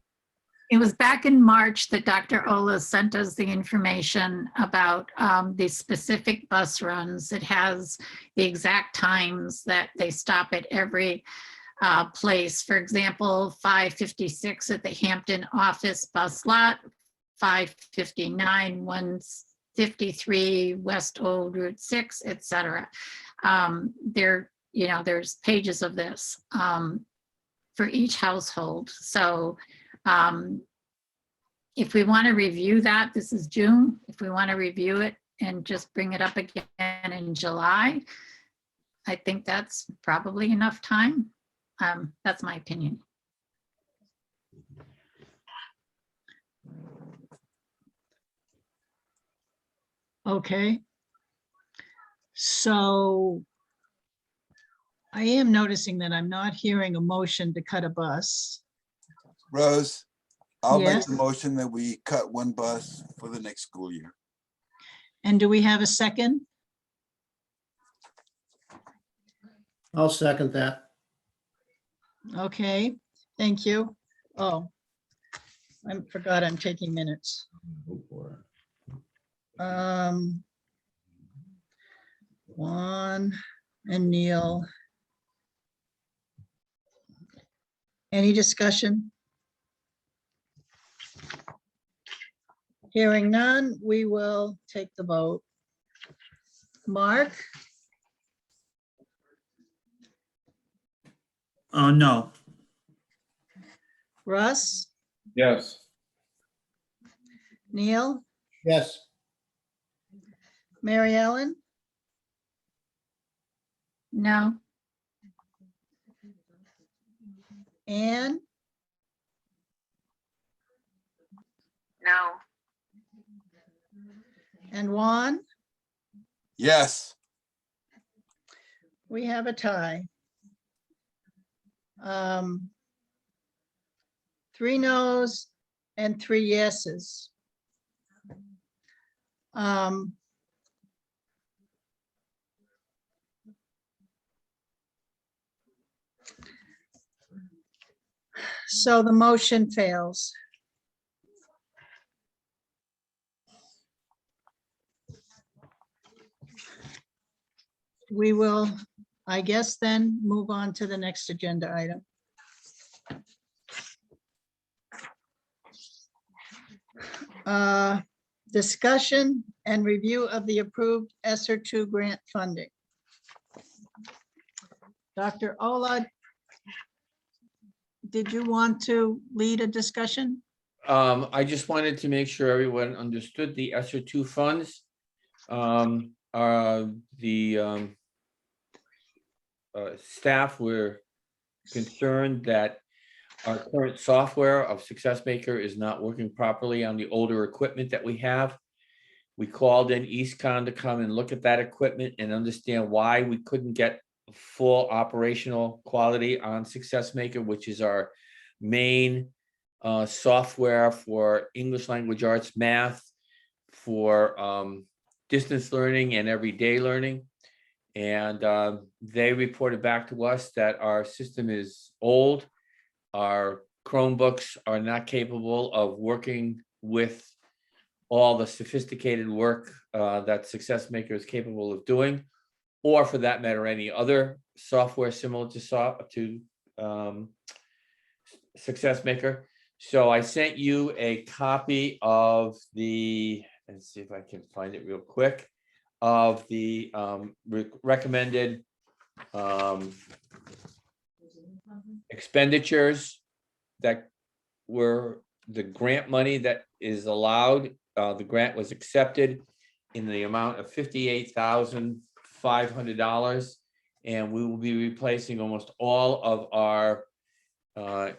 It was back in March that Dr. Ola sent us the information about the specific bus runs. It has the exact times that they stop at every place. For example, 5:56 at the Hampton office bus lot, 5:59, 153 West Old Route 6, etc. There's pages of this for each household. So if we want to review that, this is June. If we want to review it and just bring it up again in July, I think that's probably enough time. That's my opinion. Okay. So I am noticing that I'm not hearing a motion to cut a bus. Rose, I'll make Yes. the motion that we cut one bus for the next school year. And do we have a second? I'll second that. Okay, thank you. Oh, I forgot I'm taking minutes. Go for it. Juan and Neil. Any discussion? Hearing none, we will take the vote. Mark, No. Russ, Yes. Neil, Yes. Mary Ellen, No, Anne, No, and Juan. Yes, We have a tie. 3 noes and 3 yeses. So the motion fails. we will, I guess, then move on to the next agenda item. Discussion and review of the approved ESSER II grant funding. Dr. Ola, did you want to lead a discussion? I just wanted to make sure everyone understood the ESSER II funds. The staff were concerned that our current software of SuccessMaker is not working properly on the older equipment that we have. We called in EastCon to come and look at that equipment and understand why we couldn't get full operational quality on SuccessMaker, which is our main software for English language arts, math, for distance learning and everyday learning. And they reported back to us that our system is old. Our Chromebooks are not capable of working with all the sophisticated work that SuccessMaker is capable of doing, or for that matter, any other software similar to SuccessMaker. So I sent you a copy of the, let's see if I can find it real quick, of the recommended expenditures that were the grant money that is allowed. The grant was accepted in the amount of $58,500, and we will be replacing almost all of our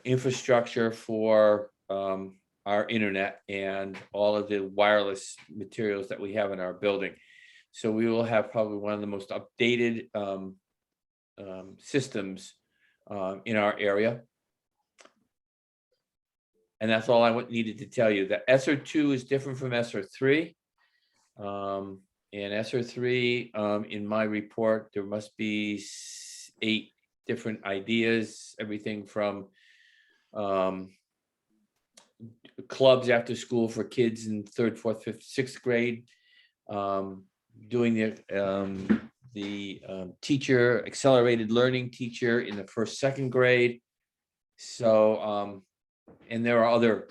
infrastructure for our internet and all of the wireless materials that we have in our building. So we will have probably one of the most updated systems in our area. And that's all I needed to tell you. The ESSER II is different from ESSER III. And ESSER III, in my report, there must be 8 different ideas, everything from clubs after school for kids in 3rd, 4th, 5th, 6th grade, doing the teacher, accelerated learning teacher in the 1st, 2nd grade. So, and there are other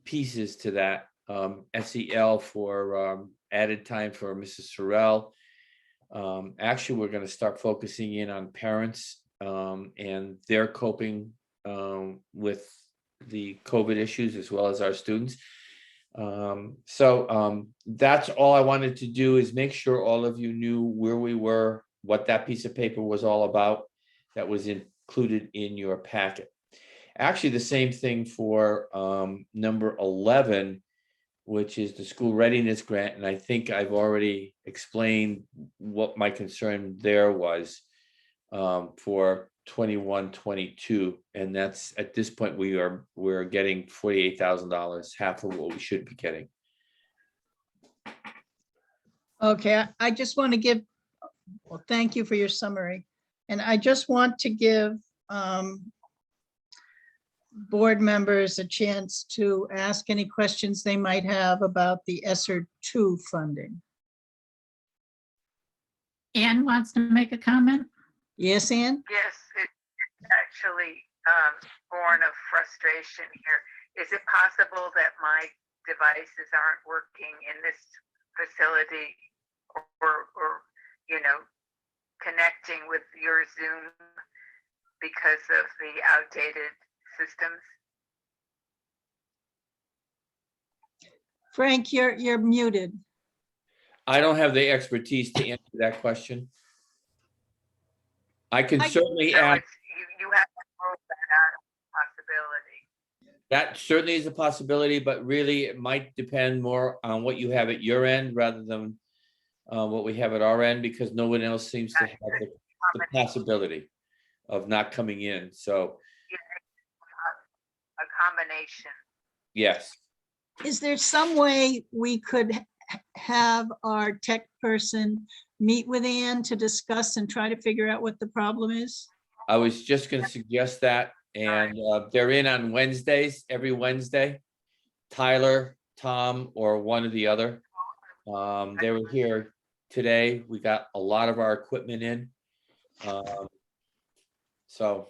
pieces to that, SEL for added time for Mrs. Sorrell. Actually, we're going to start focusing in on parents and their coping with the COVID issues as well as our students. So that's all I wanted to do, is make sure all of you knew where we were, what that piece of paper was all about that was included in your packet. Actually, the same thing for number 11, which is the school readiness grant. And I think I've already explained what my concern there was for 21-22. And that's, at this point, we're getting $48,000, half of what we should be getting. Okay, I just want to give, well, thank you for your summary. And I just want to give board members a chance to ask any questions they might have about the ESSER II funding. Anne wants to make a comment. Yes, Ann? Yes, it's actually born of frustration here. Is it possible that my devices aren't working in this facility, or you know, connecting with your Zoom because of the outdated systems? Frank, you're muted. I don't have the expertise to answer that question. I can certainly So ask. you have to rule that out as a possibility. That certainly is a possibility, but really it might depend more on what you have at your end rather than what we have at our end, because no one else seems to have the possibility of not coming in. So A combination. yes. Is there some way we could have our tech person meet with Ann to discuss and try to figure out what the problem is? I was just going to suggest that, and they're in on Wednesdays, every Wednesday. Tyler, Tom, or one or the other. They were here today. We got a lot of our equipment in. So,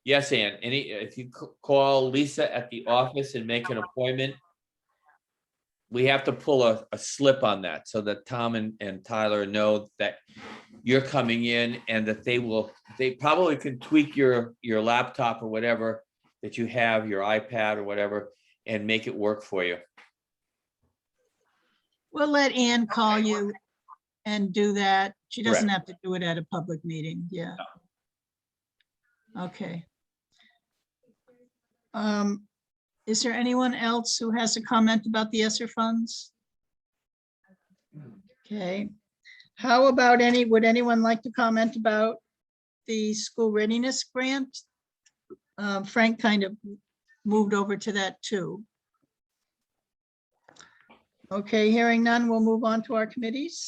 yes, Ann, if you call Lisa at the office and make an appointment, we have to pull a slip on that so that Tom and Tyler know that you're coming in and that they probably can tweak your laptop or whatever that you have, your iPad or whatever, and make it work for you. We'll let Ann call you and do that. She doesn't Correct. have to do it at a public meeting. Yeah. Okay. Is there anyone else who has a comment about the ESSER funds? Okay. How about would anyone like to comment about the school readiness grant? Frank kind of moved over to that too. Okay, hearing none, we'll move on to our committees.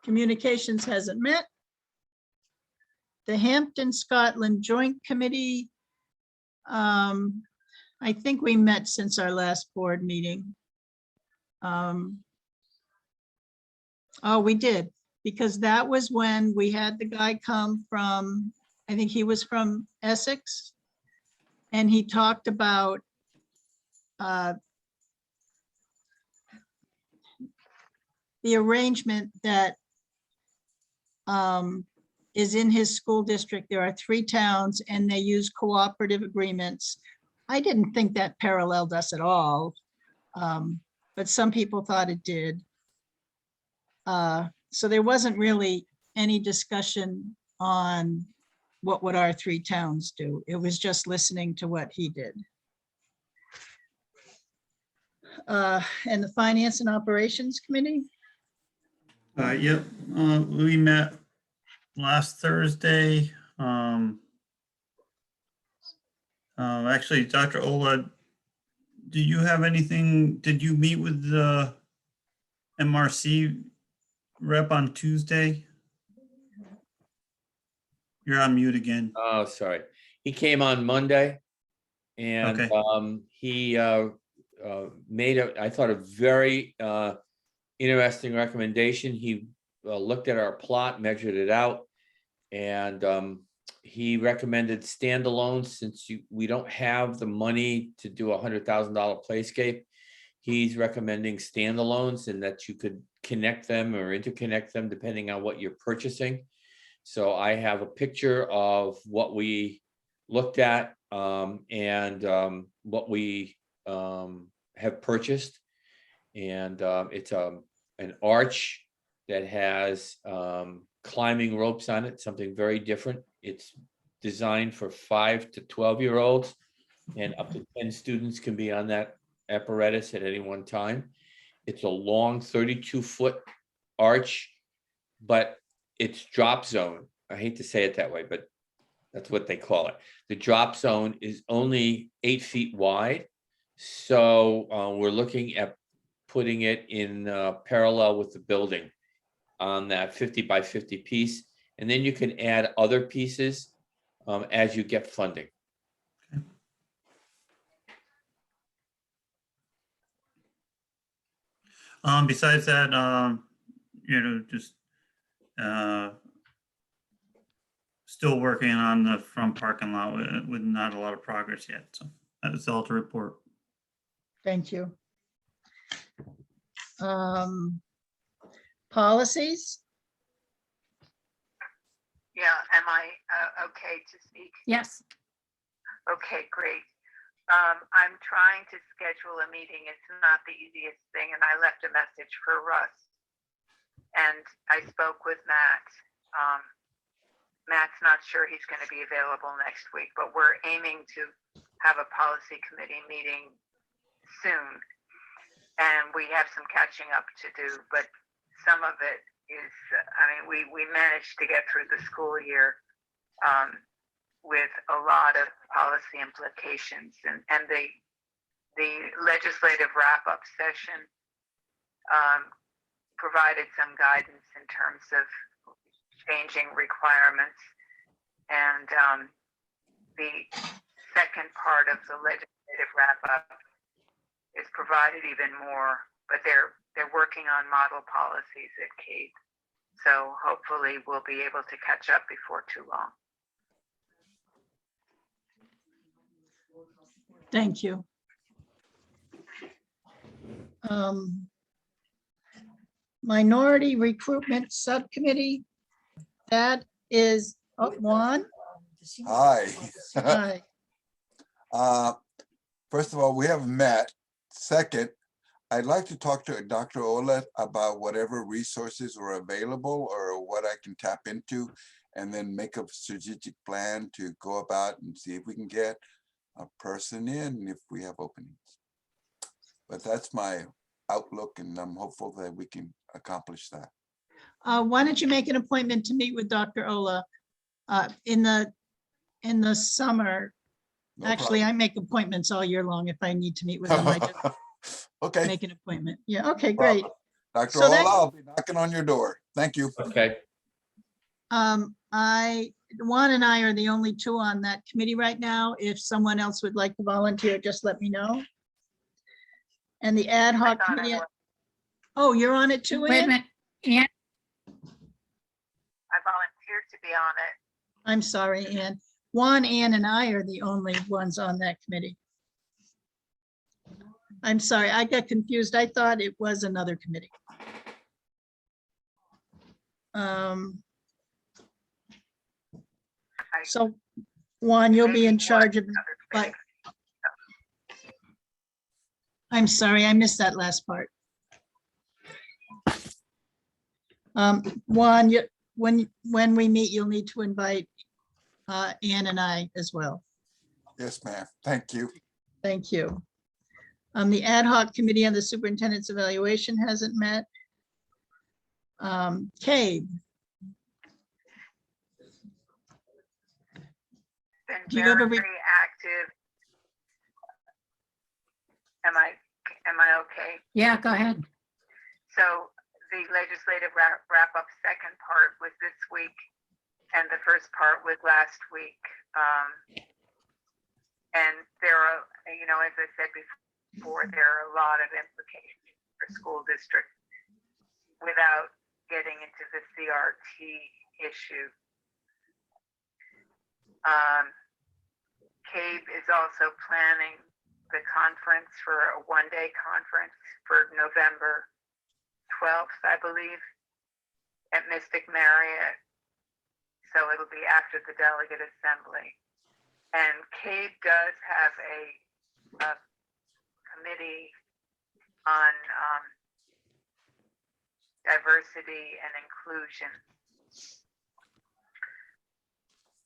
Communications hasn't met. The Hampton Scotland Joint Committee, I think we met since our last board meeting. Oh, we did, because that was when we had the guy come from, I think he was from Essex, and he talked about the arrangement that is in his school district. There are 3 towns and they use cooperative agreements. I didn't think that paralleled us at all, but some people thought it did. So there wasn't really any discussion on what would our 3 towns do. It was just listening to what he did. And the Finance and Operations Committee? Yep, we met last Thursday. Actually, Dr. Ola, do you have anything, did you meet with the MRC rep on Tuesday? You're on mute again. Oh, sorry. He came on Monday and Okay. he made I thought, a very interesting recommendation. He looked at our plot, measured it out, and he recommended standalones since we don't have the money to do $100,000 playscape. He's recommending standalones and that you could connect them or interconnect them depending on what you're purchasing. So I have a picture of what we looked at and what we have purchased. And it's an arch that has climbing ropes on it, something very different. It's designed for 5 to 12-year-olds, and up to 10 students can be on that apparatus at any one time. It's a long 32-foot arch, but it's drop zone. I hate to say it that way, but that's what they call it. The drop zone is only 8 feet wide. So we're looking at putting it in parallel with the building on that 50 by 50 piece. And then you can add other pieces as you get funding. Besides that, just still working on the front parking lot with not a lot of progress yet. So that's all to report. Thank you. Policies? Yeah, am I okay to speak? Yes. Okay, great. I'm trying to schedule a meeting. It's not the easiest thing, and I left a message for Russ. And I spoke with Matt. Matt's not sure he's going to be available next week, but we're aiming to have a policy committee meeting soon. And we have some catching up to do, but some of it is, we managed to get through the school year with a lot of policy implications, and the legislative wrap-up session provided some guidance in terms of changing requirements, and the second part of the legislative wrap-up is provided even more, but they're working on model policies at CAPE. So hopefully we'll be able to catch up before too long. Thank you. Minority Recruitment Subcommittee, that is Juan. Hi. Hi. First of all, we haven't met. Second, I'd like to talk to Dr. Olet about whatever resources are available or what I can tap into, and then make a strategic plan to go about and see if we can get a person in if we have openings. But that's my outlook, and I'm hopeful that we can accomplish that. Why don't you make an appointment to meet with Dr. Ola in the summer? No Actually, I make appointments all year long. If I need to meet with them, I just problem. Okay, make an appointment. Yeah, okay, great. Dr. So that- Ola, I'll be knocking on your door. Thank you. Okay, Juan and I are the only two on that committee right now. If someone else would like to volunteer, just let me know. And the ad hoc thought I committee. was. Oh, you're on it too, Wait a Ann? minute, Ann, I volunteered to be on it. I'm sorry, Ann. Juan, Ann, and I are the only ones on that committee. I'm sorry, I got confused. I thought it was another committee. So, Juan, you'll be in charge of, but I'm sorry, I missed that last part. Juan, when we meet, you'll need to invite Ann and I as well. Yes, ma'am. Thank you. Thank you. The ad hoc committee on the superintendent's evaluation hasn't met. CABE, Been Do you have a re- very active. Am I okay? yeah, go ahead. So the legislative wrap up second part was this week, and the first part was last week. And there are, as I said before, there are a lot of implications for school districts without getting into the CRT issue. CABE is also planning the conference for a one-day conference for November 12th, I believe, at Mystic Marriott. So it'll be after the delegate assembly. And CABE does have a committee on diversity and inclusion.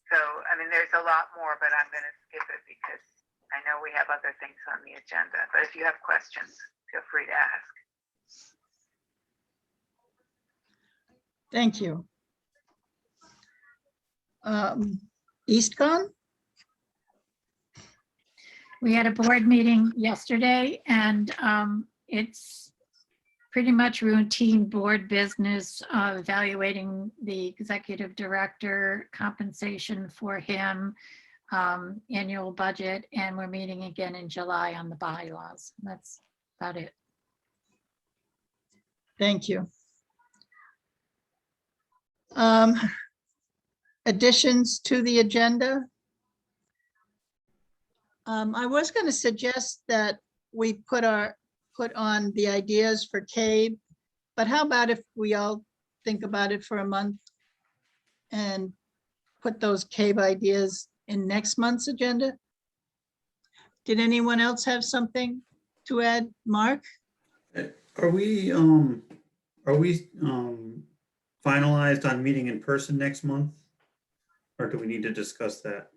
So, I mean, there's a lot more, but I'm going to skip it because I know we have other things on the agenda. But if you have questions, feel free to ask. thank you. EastCon? We had a board meeting yesterday and it's pretty much routine board business, evaluating the executive director, compensation for him, annual budget, and we're meeting again in July on the bylaws. That's about it. Thank you. Additions to the agenda. I was going to suggest that we put on the ideas for CABE, but how about if we all think about it for a month and put those CABE ideas in next month's agenda? Did anyone else have something to add? Mark? Are we finalized on meeting in person next month? Or do we need to discuss that?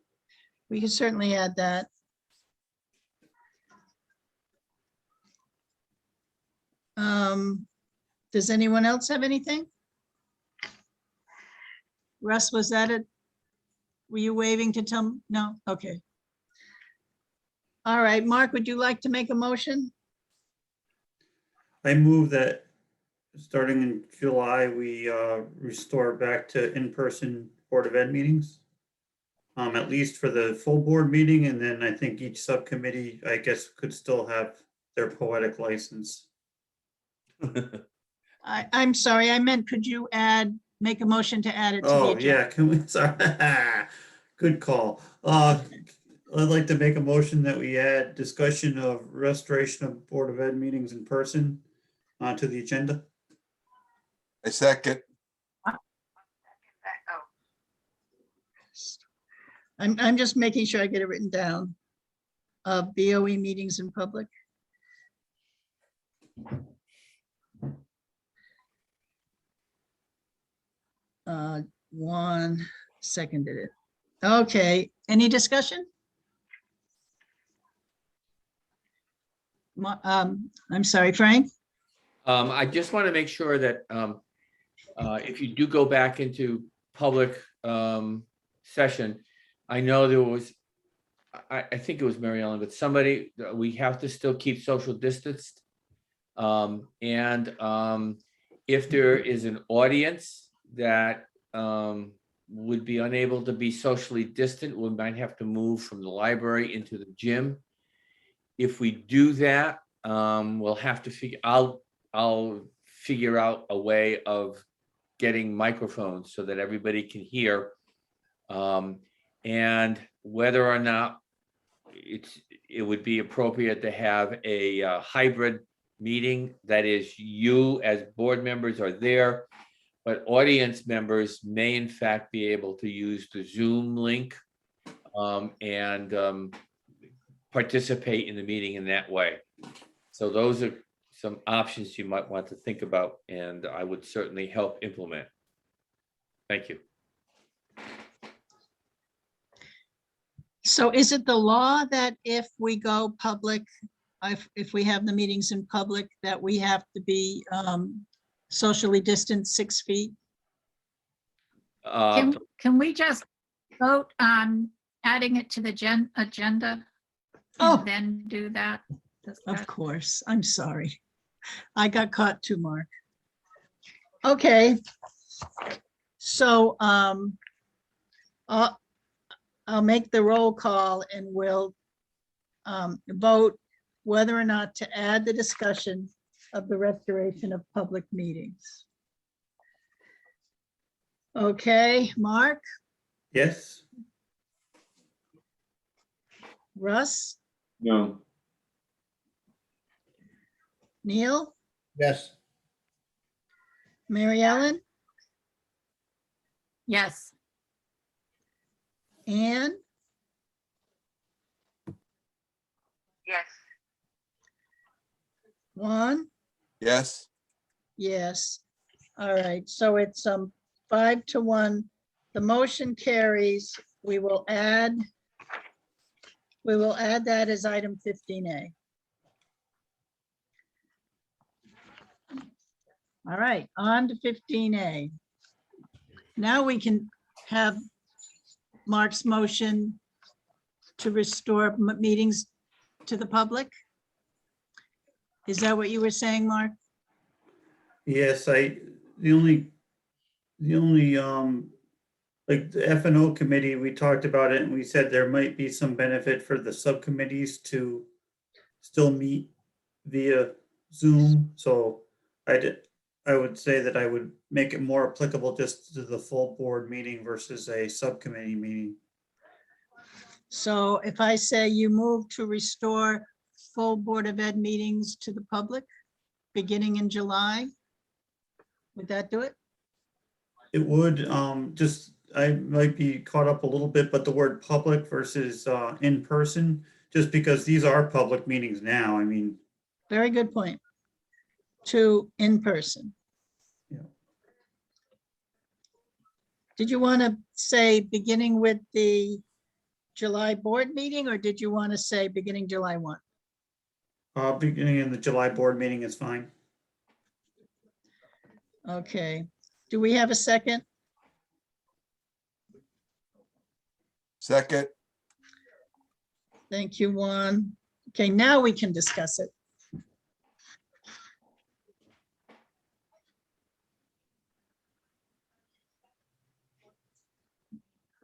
We can certainly add that. Does anyone else have anything? Russ, was that it? Were you waving to tell? No? Okay. All right, Mark, would you like to make a motion? I move that starting in July, we restore back to in-person Board of Ed meetings. At least for the full board meeting, and then I think each subcommittee, I guess, could still have their poetic license. I'm sorry, I meant, could you make a motion to add it to the Oh, agenda? yeah, can we, sorry. Good call. I'd like to make a motion that we add discussion of restoration of Board of Ed meetings in person to the agenda. I second. Oh, I'm just making sure I get it written down. BoE meetings in public. One seconded it. Okay, any discussion? I'm sorry, Frank? I just want to make sure that if you do go back into public session, I know there was, I think it was Mary Ellen, but somebody, we have to still keep social distanced. And if there is an audience that would be unable to be socially distant, we might have to move from the library into the gym. If we do that, we'll have to figure, I'll figure out a way of getting microphones so that everybody can hear. And whether or not it would be appropriate to have a hybrid meeting, that is, you as board members are there, but audience members may in fact be able to use the Zoom link and participate in the meeting in that way. So those are some options you might want to think about, and I would certainly help implement. Thank you. So is it the law that if we go public, if we have the meetings in public, that we have to be socially distanced 6 feet? Can we just vote on adding it to the agenda? Oh. And then do that? Of course, I'm sorry. I got caught too, Mark. Okay. So I'll make the roll call and we'll vote whether or not to add the discussion of the restoration of public meetings. Okay, Mark, Yes? Russ, No. Neil, Yes. Mary Ellen, Yes. Anne, yes. Juan. Yes. Yes. All right, so it's 5-1. The motion carries. We will add that as item 15A. All right, on to 15A. Now we can have Mark's motion to restore meetings to the public. Is that what you were saying, Mark? Yes, the only, like the F and O committee, we talked about it and we said there might be some benefit for the subcommittees to still meet via Zoom. So I would say that I would make it more applicable just to the full board meeting versus a subcommittee meeting. So if I say you move to restore full Board of Ed meetings to the public beginning in July, would that do it? It would, just, I might be caught up a little bit, but the word public versus in person, just because these are public meetings now, I mean. Very good point. To in person. Yeah. Did you want to say beginning with the July board meeting, or did you want to say beginning July 1? Beginning in the July board meeting is fine. Okay. Do we have a second? Second. Thank you, Juan. Okay, now we can discuss it.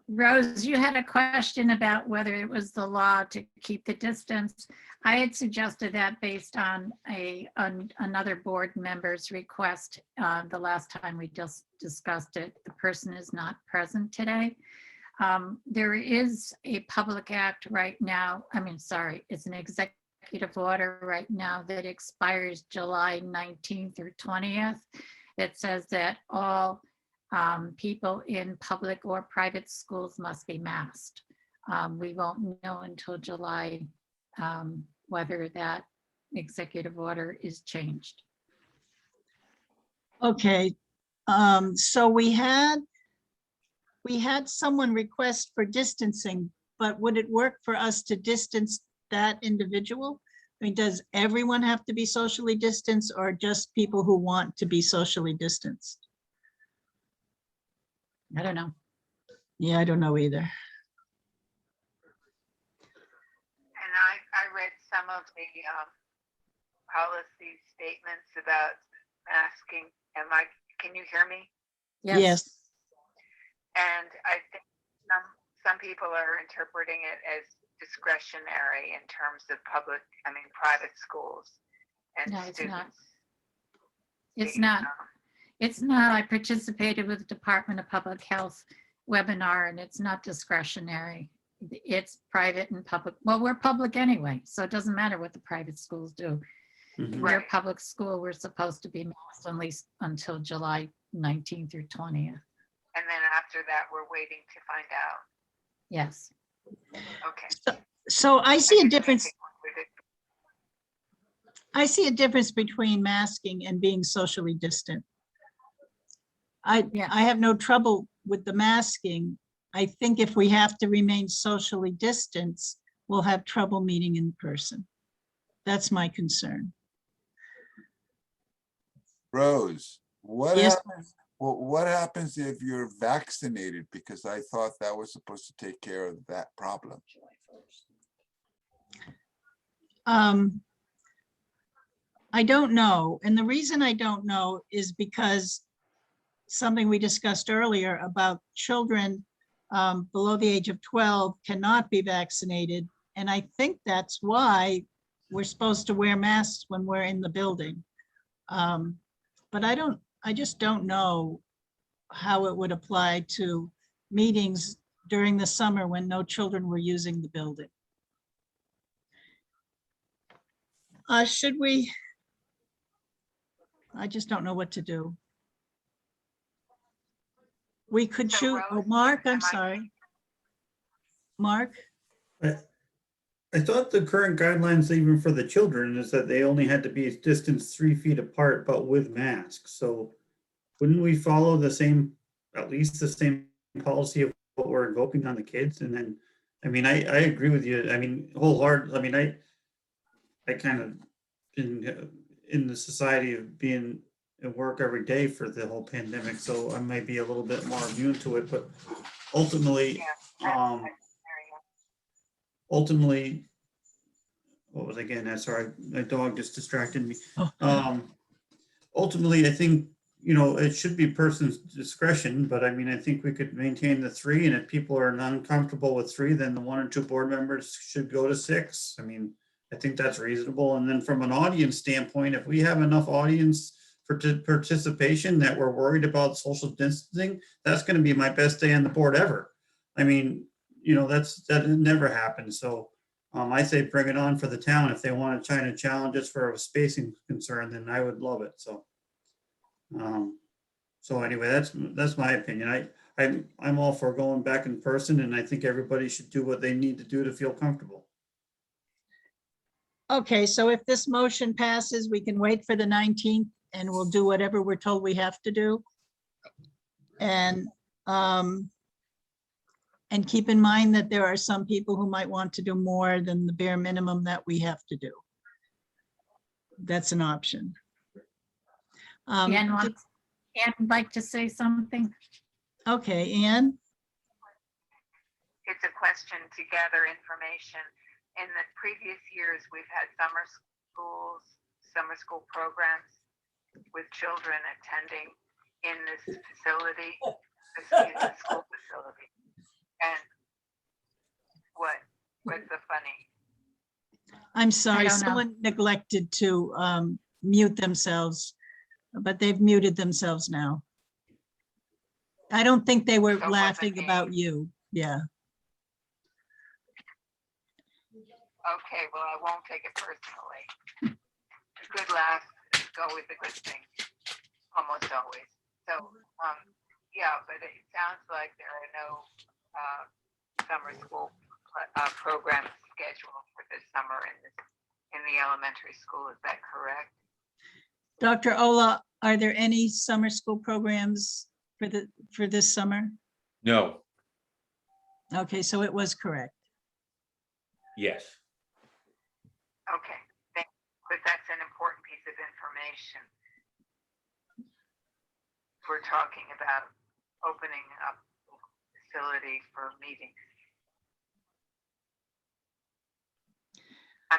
Rose, you had a question about whether it was the law to keep the distance. I had suggested that based on another board member's request. The last time we just discussed it, the person is not present today. There is a public act right now. It's an executive order right now that expires July 19th or 20th. That says that all people in public or private schools must be masked. We won't know until July whether that executive order is changed. Okay, so we had someone request for distancing, but would it work for us to distance that individual? I mean, does everyone have to be socially distanced or just people who want to be socially distanced? I don't know. Yeah, I don't know either. And I read some of the policy statements about masking. Can you hear me? Yes. And I think some people are interpreting it as discretionary in terms of private schools and No, it's not. students. It's not. It's not. I participated with the Department of Public Health webinar, and it's not discretionary. It's private and public. Well, we're public anyway, so it doesn't matter what the private schools do. Mhm. We're a Right. public school. We're supposed to be masked at least until July 19th or 20th. And then after that, we're waiting to find out. Yes. Okay. So I see a didn't difference. think it included- I see a difference between masking and being socially distant. Yeah. I have no trouble with the masking. I think if we have to remain socially distanced, we'll have trouble meeting in person. That's my concern. Rose, what Yes, happens, what happens if you're vaccinated? Because I thought that was supposed to take care of that problem. I don't know. And the reason I don't know is because something we discussed earlier about children below the age of 12 cannot be vaccinated. And I think that's why we're supposed to wear masks when we're in the building. But I just don't know how it would apply to meetings during the summer when no children were using the building. Should we? I just don't know what to do. We could So, choose, oh, Rose, Mark, I'm am I- sorry. Mark, I thought the current guidelines, even for the children, is that they only had to be distanced 3 feet apart, but with masks. So wouldn't we follow the same, at least the same policy of what we're invoking on the kids? And then, I agree with you. wholeheartedly. I kind of been in the society of being at work every day for the whole pandemic, so I might be a little bit more immune to it, but ultimately, ultimately, what was I getting at? Sorry, my dog just distracted me. Ultimately, I think, it should be person's discretion, but I think we could maintain the 3, and if people are uncomfortable with 3, then the 1 or 2 board members should go to 6. I think that's reasonable. And then from an audience standpoint, if we have enough audience for participation that we're worried about social distancing, that's going to be my best day on the board ever. That never happens. So I say bring it on for the town. If they want to try to challenge us for a spacing concern, then I would love it. So anyway, that's my opinion. I'm all for going back in person, and I think everybody should do what they need to do to feel comfortable. okay, so if this motion passes, we can wait for the 19th and we'll do whatever we're told we have to do. And keep in mind that there are some people who might want to do more than the bare minimum that we have to do. That's an option. Ann would like to say something. Okay, Ann? It's a question to gather information. In the previous years, we've had summer school programs with children attending in this facility, this school facility. And what's the funny? I'm sorry, don't know. someone neglected to mute themselves, but they've muted themselves now. I don't think they were So it wasn't laughing me. about you. Yeah. Okay, well, I won't take it personally. A good laugh is always a good thing, almost always. So, yeah, but it sounds like there are no summer school programs scheduled for this summer in the elementary school. Is that correct? Dr. Ola, are there any summer school programs for this summer? No, Okay, so it was correct. yes. Okay, but that's an important piece of information. We're talking about opening up the facility for meetings. I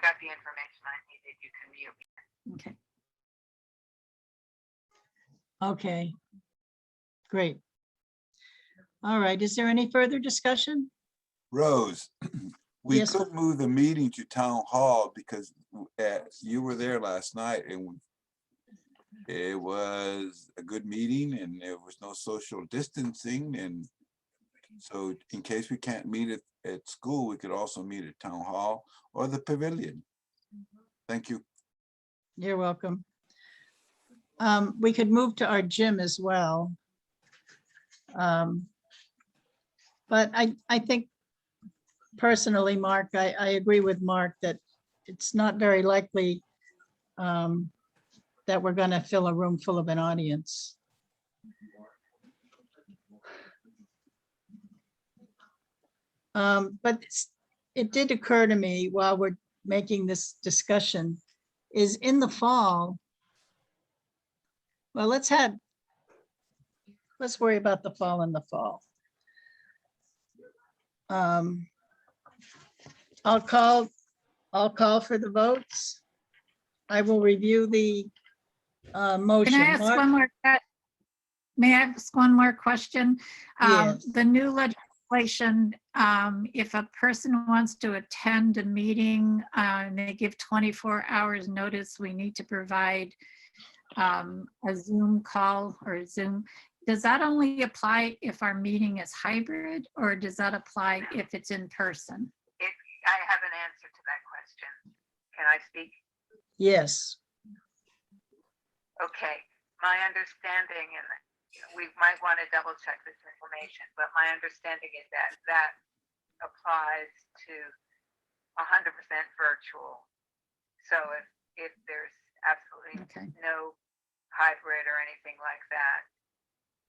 got the information I needed. You can mute. Okay. Okay. Great. All right, is there any further discussion? Rose, we Yes. could move the meeting to town hall because you were there last night and it was a good meeting and there was no social distancing. And so in case we can't meet at school, we could also meet at town hall or the pavilion. Thank you. You're welcome. We could move to our gym as well. But I think personally, Mark, I agree with Mark that it's not very likely that we're going to fill a room full of an audience. But it did occur to me while we're making this discussion is in the fall. Well, let's worry about the fall in the fall. I'll call for the votes. I will review the motion. Can I ask Mark? one more? May I ask one more question? Yes. The new legislation, if a person wants to attend a meeting and they give 24 hours notice, we need to provide a Zoom call or Zoom. Does that only apply if our meeting is hybrid, or does that apply if it's in person? I have an answer to that question. Can I speak? Yes. Okay, my understanding, and we might want to double check this information, but my understanding is that applies to 100% virtual. So if there's absolutely Okay. no hybrid or anything like that,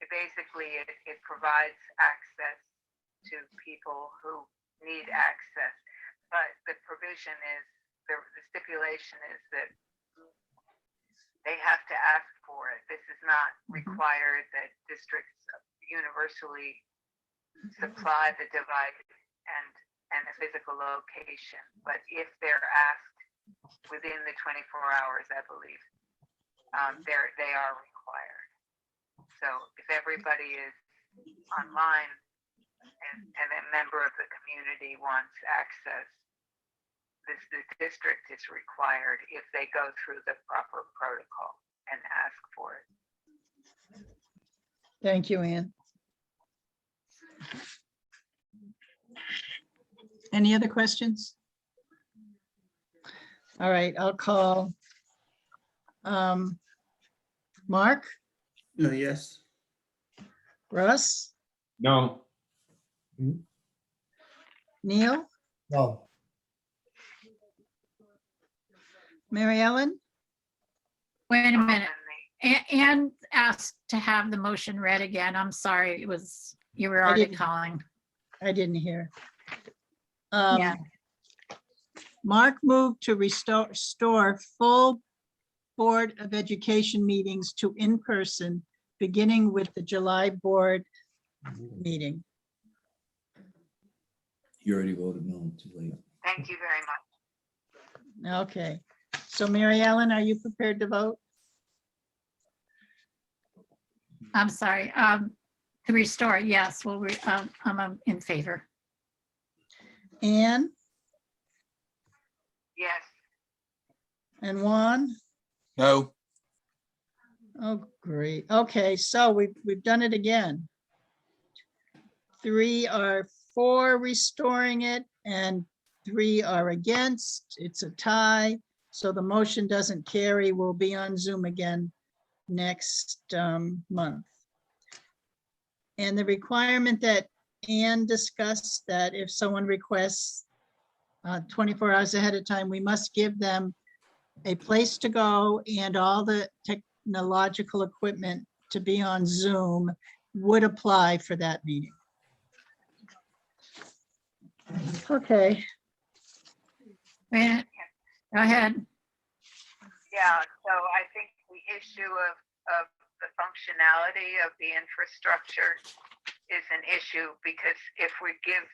it provides access to people who need access. But the provision is, the stipulation is that they have to ask for it. This is not required that districts universally supply the device and the physical location. But if they're asked within the 24 hours, I believe, they are required. So if everybody is online and a member of the community wants access, the district is required if they go through the proper protocol and ask for it. Thank you, Ann. Any other questions? All right, I'll call Mark, Yes. Russ, No. Neil, No. Mary Ellen. Wait a minute. And Anne asked to have the motion read again. I'm sorry, you were already didn't. calling. I didn't hear. Yeah. Mark moved to restore full Board of Education meetings to in-person, beginning with the July board meeting. You already voted no, too late. thank you very much. Okay, so Mary Ellen, are you prepared to vote? I'm sorry. To restore, yes, well, I'm in favor. Anne Yes. and Juan? No, Oh, great. Okay, so we've done it again. 3 are for restoring it and 3 are against. It's a tie. So the motion doesn't carry. We'll be on Zoom again next month. And the requirement that Anne discussed, that if someone requests 24 hours ahead of time, we must give them a place to go and all the technological equipment to be on Zoom would apply for that meeting. Okay, Go ahead. Yeah, so I think the issue of the functionality of the infrastructure is an issue, because if we give,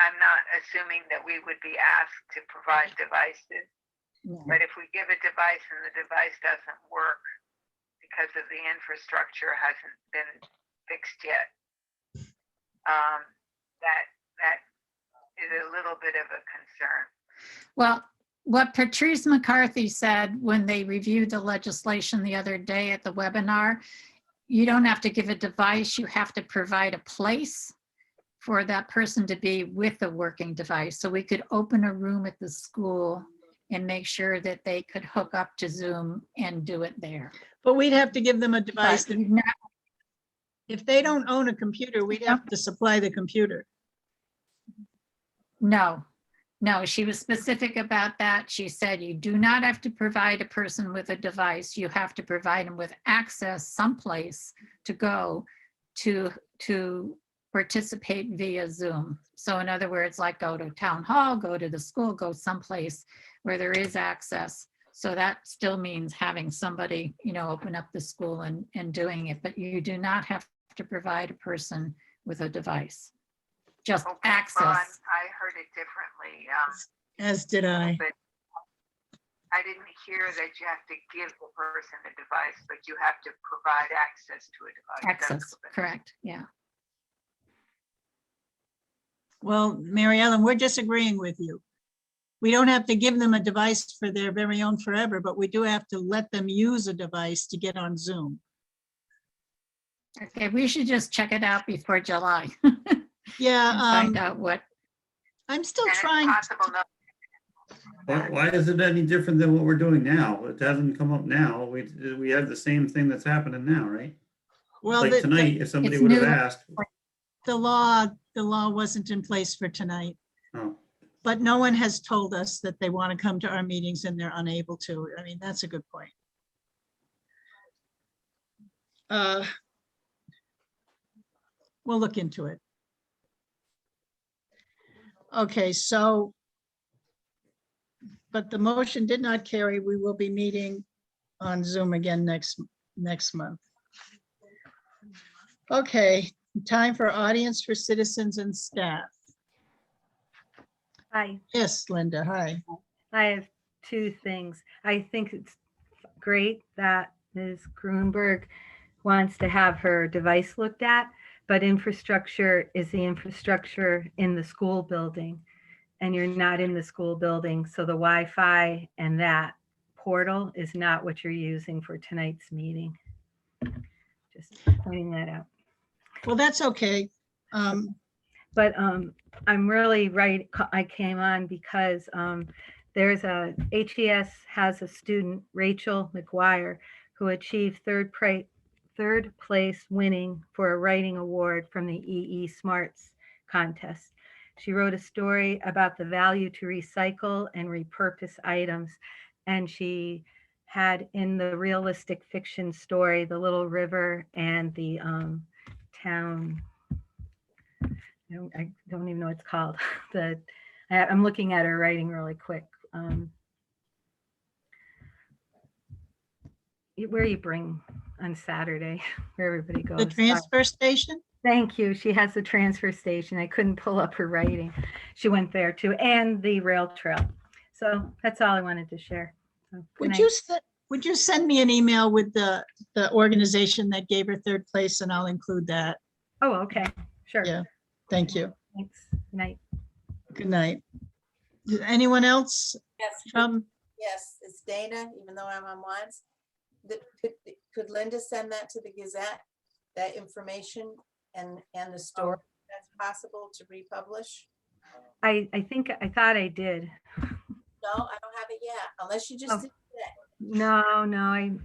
I'm not assuming that we would be asked to provide devices, but if we give a device and the device doesn't work because of the infrastructure hasn't been fixed yet, that is a little bit of a concern. Well, what Patrice McCarthy said when they reviewed the legislation the other day at the webinar, you don't have to give a device, you have to provide a place for that person to be with a working device. So we could open a room at the school and make sure that they could hook up to Zoom and do it there. but we'd have to give them a device. But you're not- If they don't own a computer, we'd have to supply the computer. No, she was specific about that. She said you do not have to provide a person with a device. You have to provide them with access someplace to go to participate via Zoom. So in other words, like go to town hall, go to the school, go someplace where there is access. So that still means having somebody, open up the school and doing it, but you do not have to provide a person with a device. Just Okay, well, access. I heard it differently. As did I. But I didn't hear that you have to give the person a device, but you have to provide access to a device. That's Access, what- correct, yeah. Well, Mary Ellen, we're disagreeing with you. We don't have to give them a device for their very own forever, but we do have to let them use a device to get on Zoom. Okay, we should just check it out before July. Yeah, and find out what, I'm still And it's trying. possible no. Why is it any different than what we're doing now? It hasn't come up now. We have the same thing that's happening now, right? Well, Like tonight, if somebody it's would have new. asked, the law wasn't in place for tonight, oh, but no one has told us that they want to come to our meetings and they're unable to. I mean, that's a good point. We'll look into it. Okay, so, but the motion did not carry. We will be meeting on Zoom again next month. Okay, time for audience for citizens and staff. Hi, Yes, Linda, hi. I have two things. I think it's great that Ms. Grunberg wants to have her device looked at, but infrastructure is the infrastructure in the school building, and you're not in the school building, so the Wi-Fi and that portal is not what you're using for tonight's meeting. Just pointing that out. Well, that's okay. But I'm really right. I came on because there's HES has a student, Rachel McGuire, who achieved third place winning for a writing award from the EE Smarts contest. She wrote a story about the value to recycle and repurpose items. And she had in the realistic fiction story, the little river and the town, I don't even know what it's called. I'm looking at her writing really quick. Where you bring on Saturday, where everybody goes. The transfer station? Thank you. She has the transfer station. I couldn't pull up her writing. She went there too, and the rail trail. So that's all I wanted to share. So, good Would night. you would you send me an email with the organization that gave her third place, and I'll include that. Oh, okay, sure. Yeah, thank you. Thanks. Good night. Good night. Does anyone else Yes, from, yes, it's Dana, even though I'm on once. Could Linda send that to the Gazette, that information and the story, if that's possible to republish? I thought I did. No, I don't have it yet, unless you just Oh. did it. No,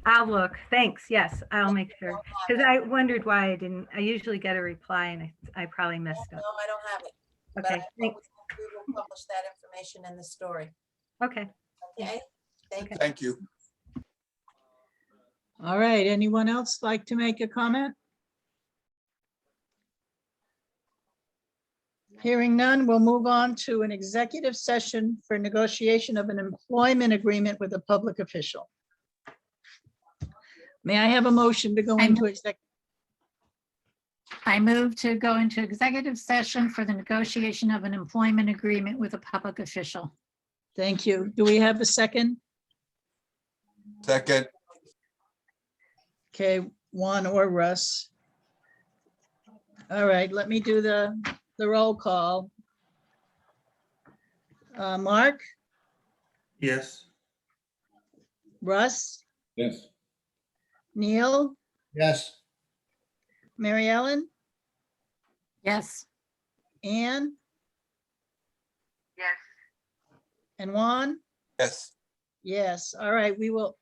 I'll look. Thanks. Yes, I'll make sure. Because I wondered why I didn't. I usually get a reply and I probably messed No, up. I don't have it. But Okay, I hope thanks. we will publish that information in the story. Okay. Okay, thank you. Thank you. all right, anyone else like to make a comment? Hearing none, we'll move on to an executive session for negotiation of an employment agreement with a public official. May I have a motion to go into exec? I move to go into executive session for the negotiation of an employment agreement with a public official. Thank you. Do we have a second? Second, Okay, Juan or Russ. All right, let me do the roll call. Mark, Yes. Russ, Yes. Neil, Yes. Mary Ellen, Yes. Ann, Yes. and Juan? yes. Yes, all right, we will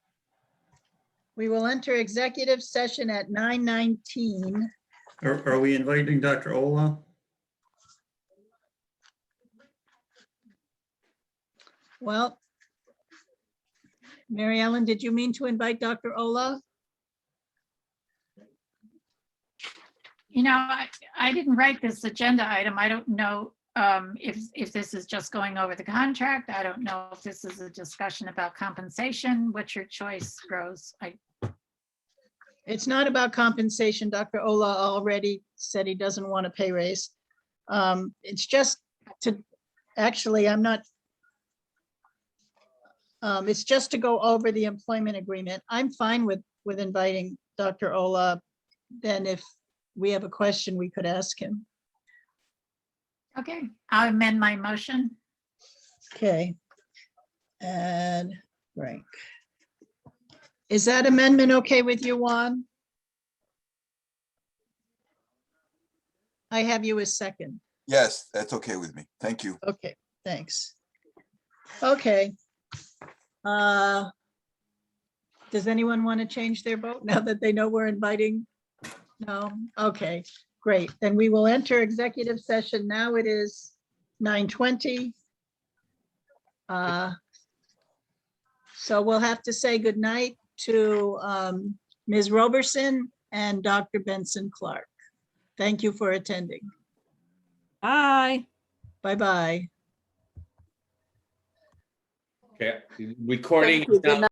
enter executive session at 9:19. Are we inviting Dr. Ola? Well, Mary Ellen, did you mean to invite Dr. Ola? You know, I didn't write this agenda item. I don't know if this is just going over the contract. I don't know if this is a discussion about compensation. What's your choice, Rose? It's not about compensation. Dr. Ola already said he doesn't want a pay raise. It's just to, actually, I'm not. It's just to go over the employment agreement. I'm fine with inviting Dr. Ola. Then if we have a question, we could ask him. Okay, I'll amend my motion. Okay. And Frank. Is that amendment okay with you, Juan? I have you as second. Yes, that's okay with me. Thank you. Okay, thanks. Okay. Does anyone want to change their vote now that they know we're inviting? No? Okay, great. Then we will enter executive session. Now it is 9:20. So we'll have to say goodnight to Ms. Roberson and Dr. Benson Clark. Thank you for attending. Bye. Bye-bye. Okay, recording Thank you. is now Good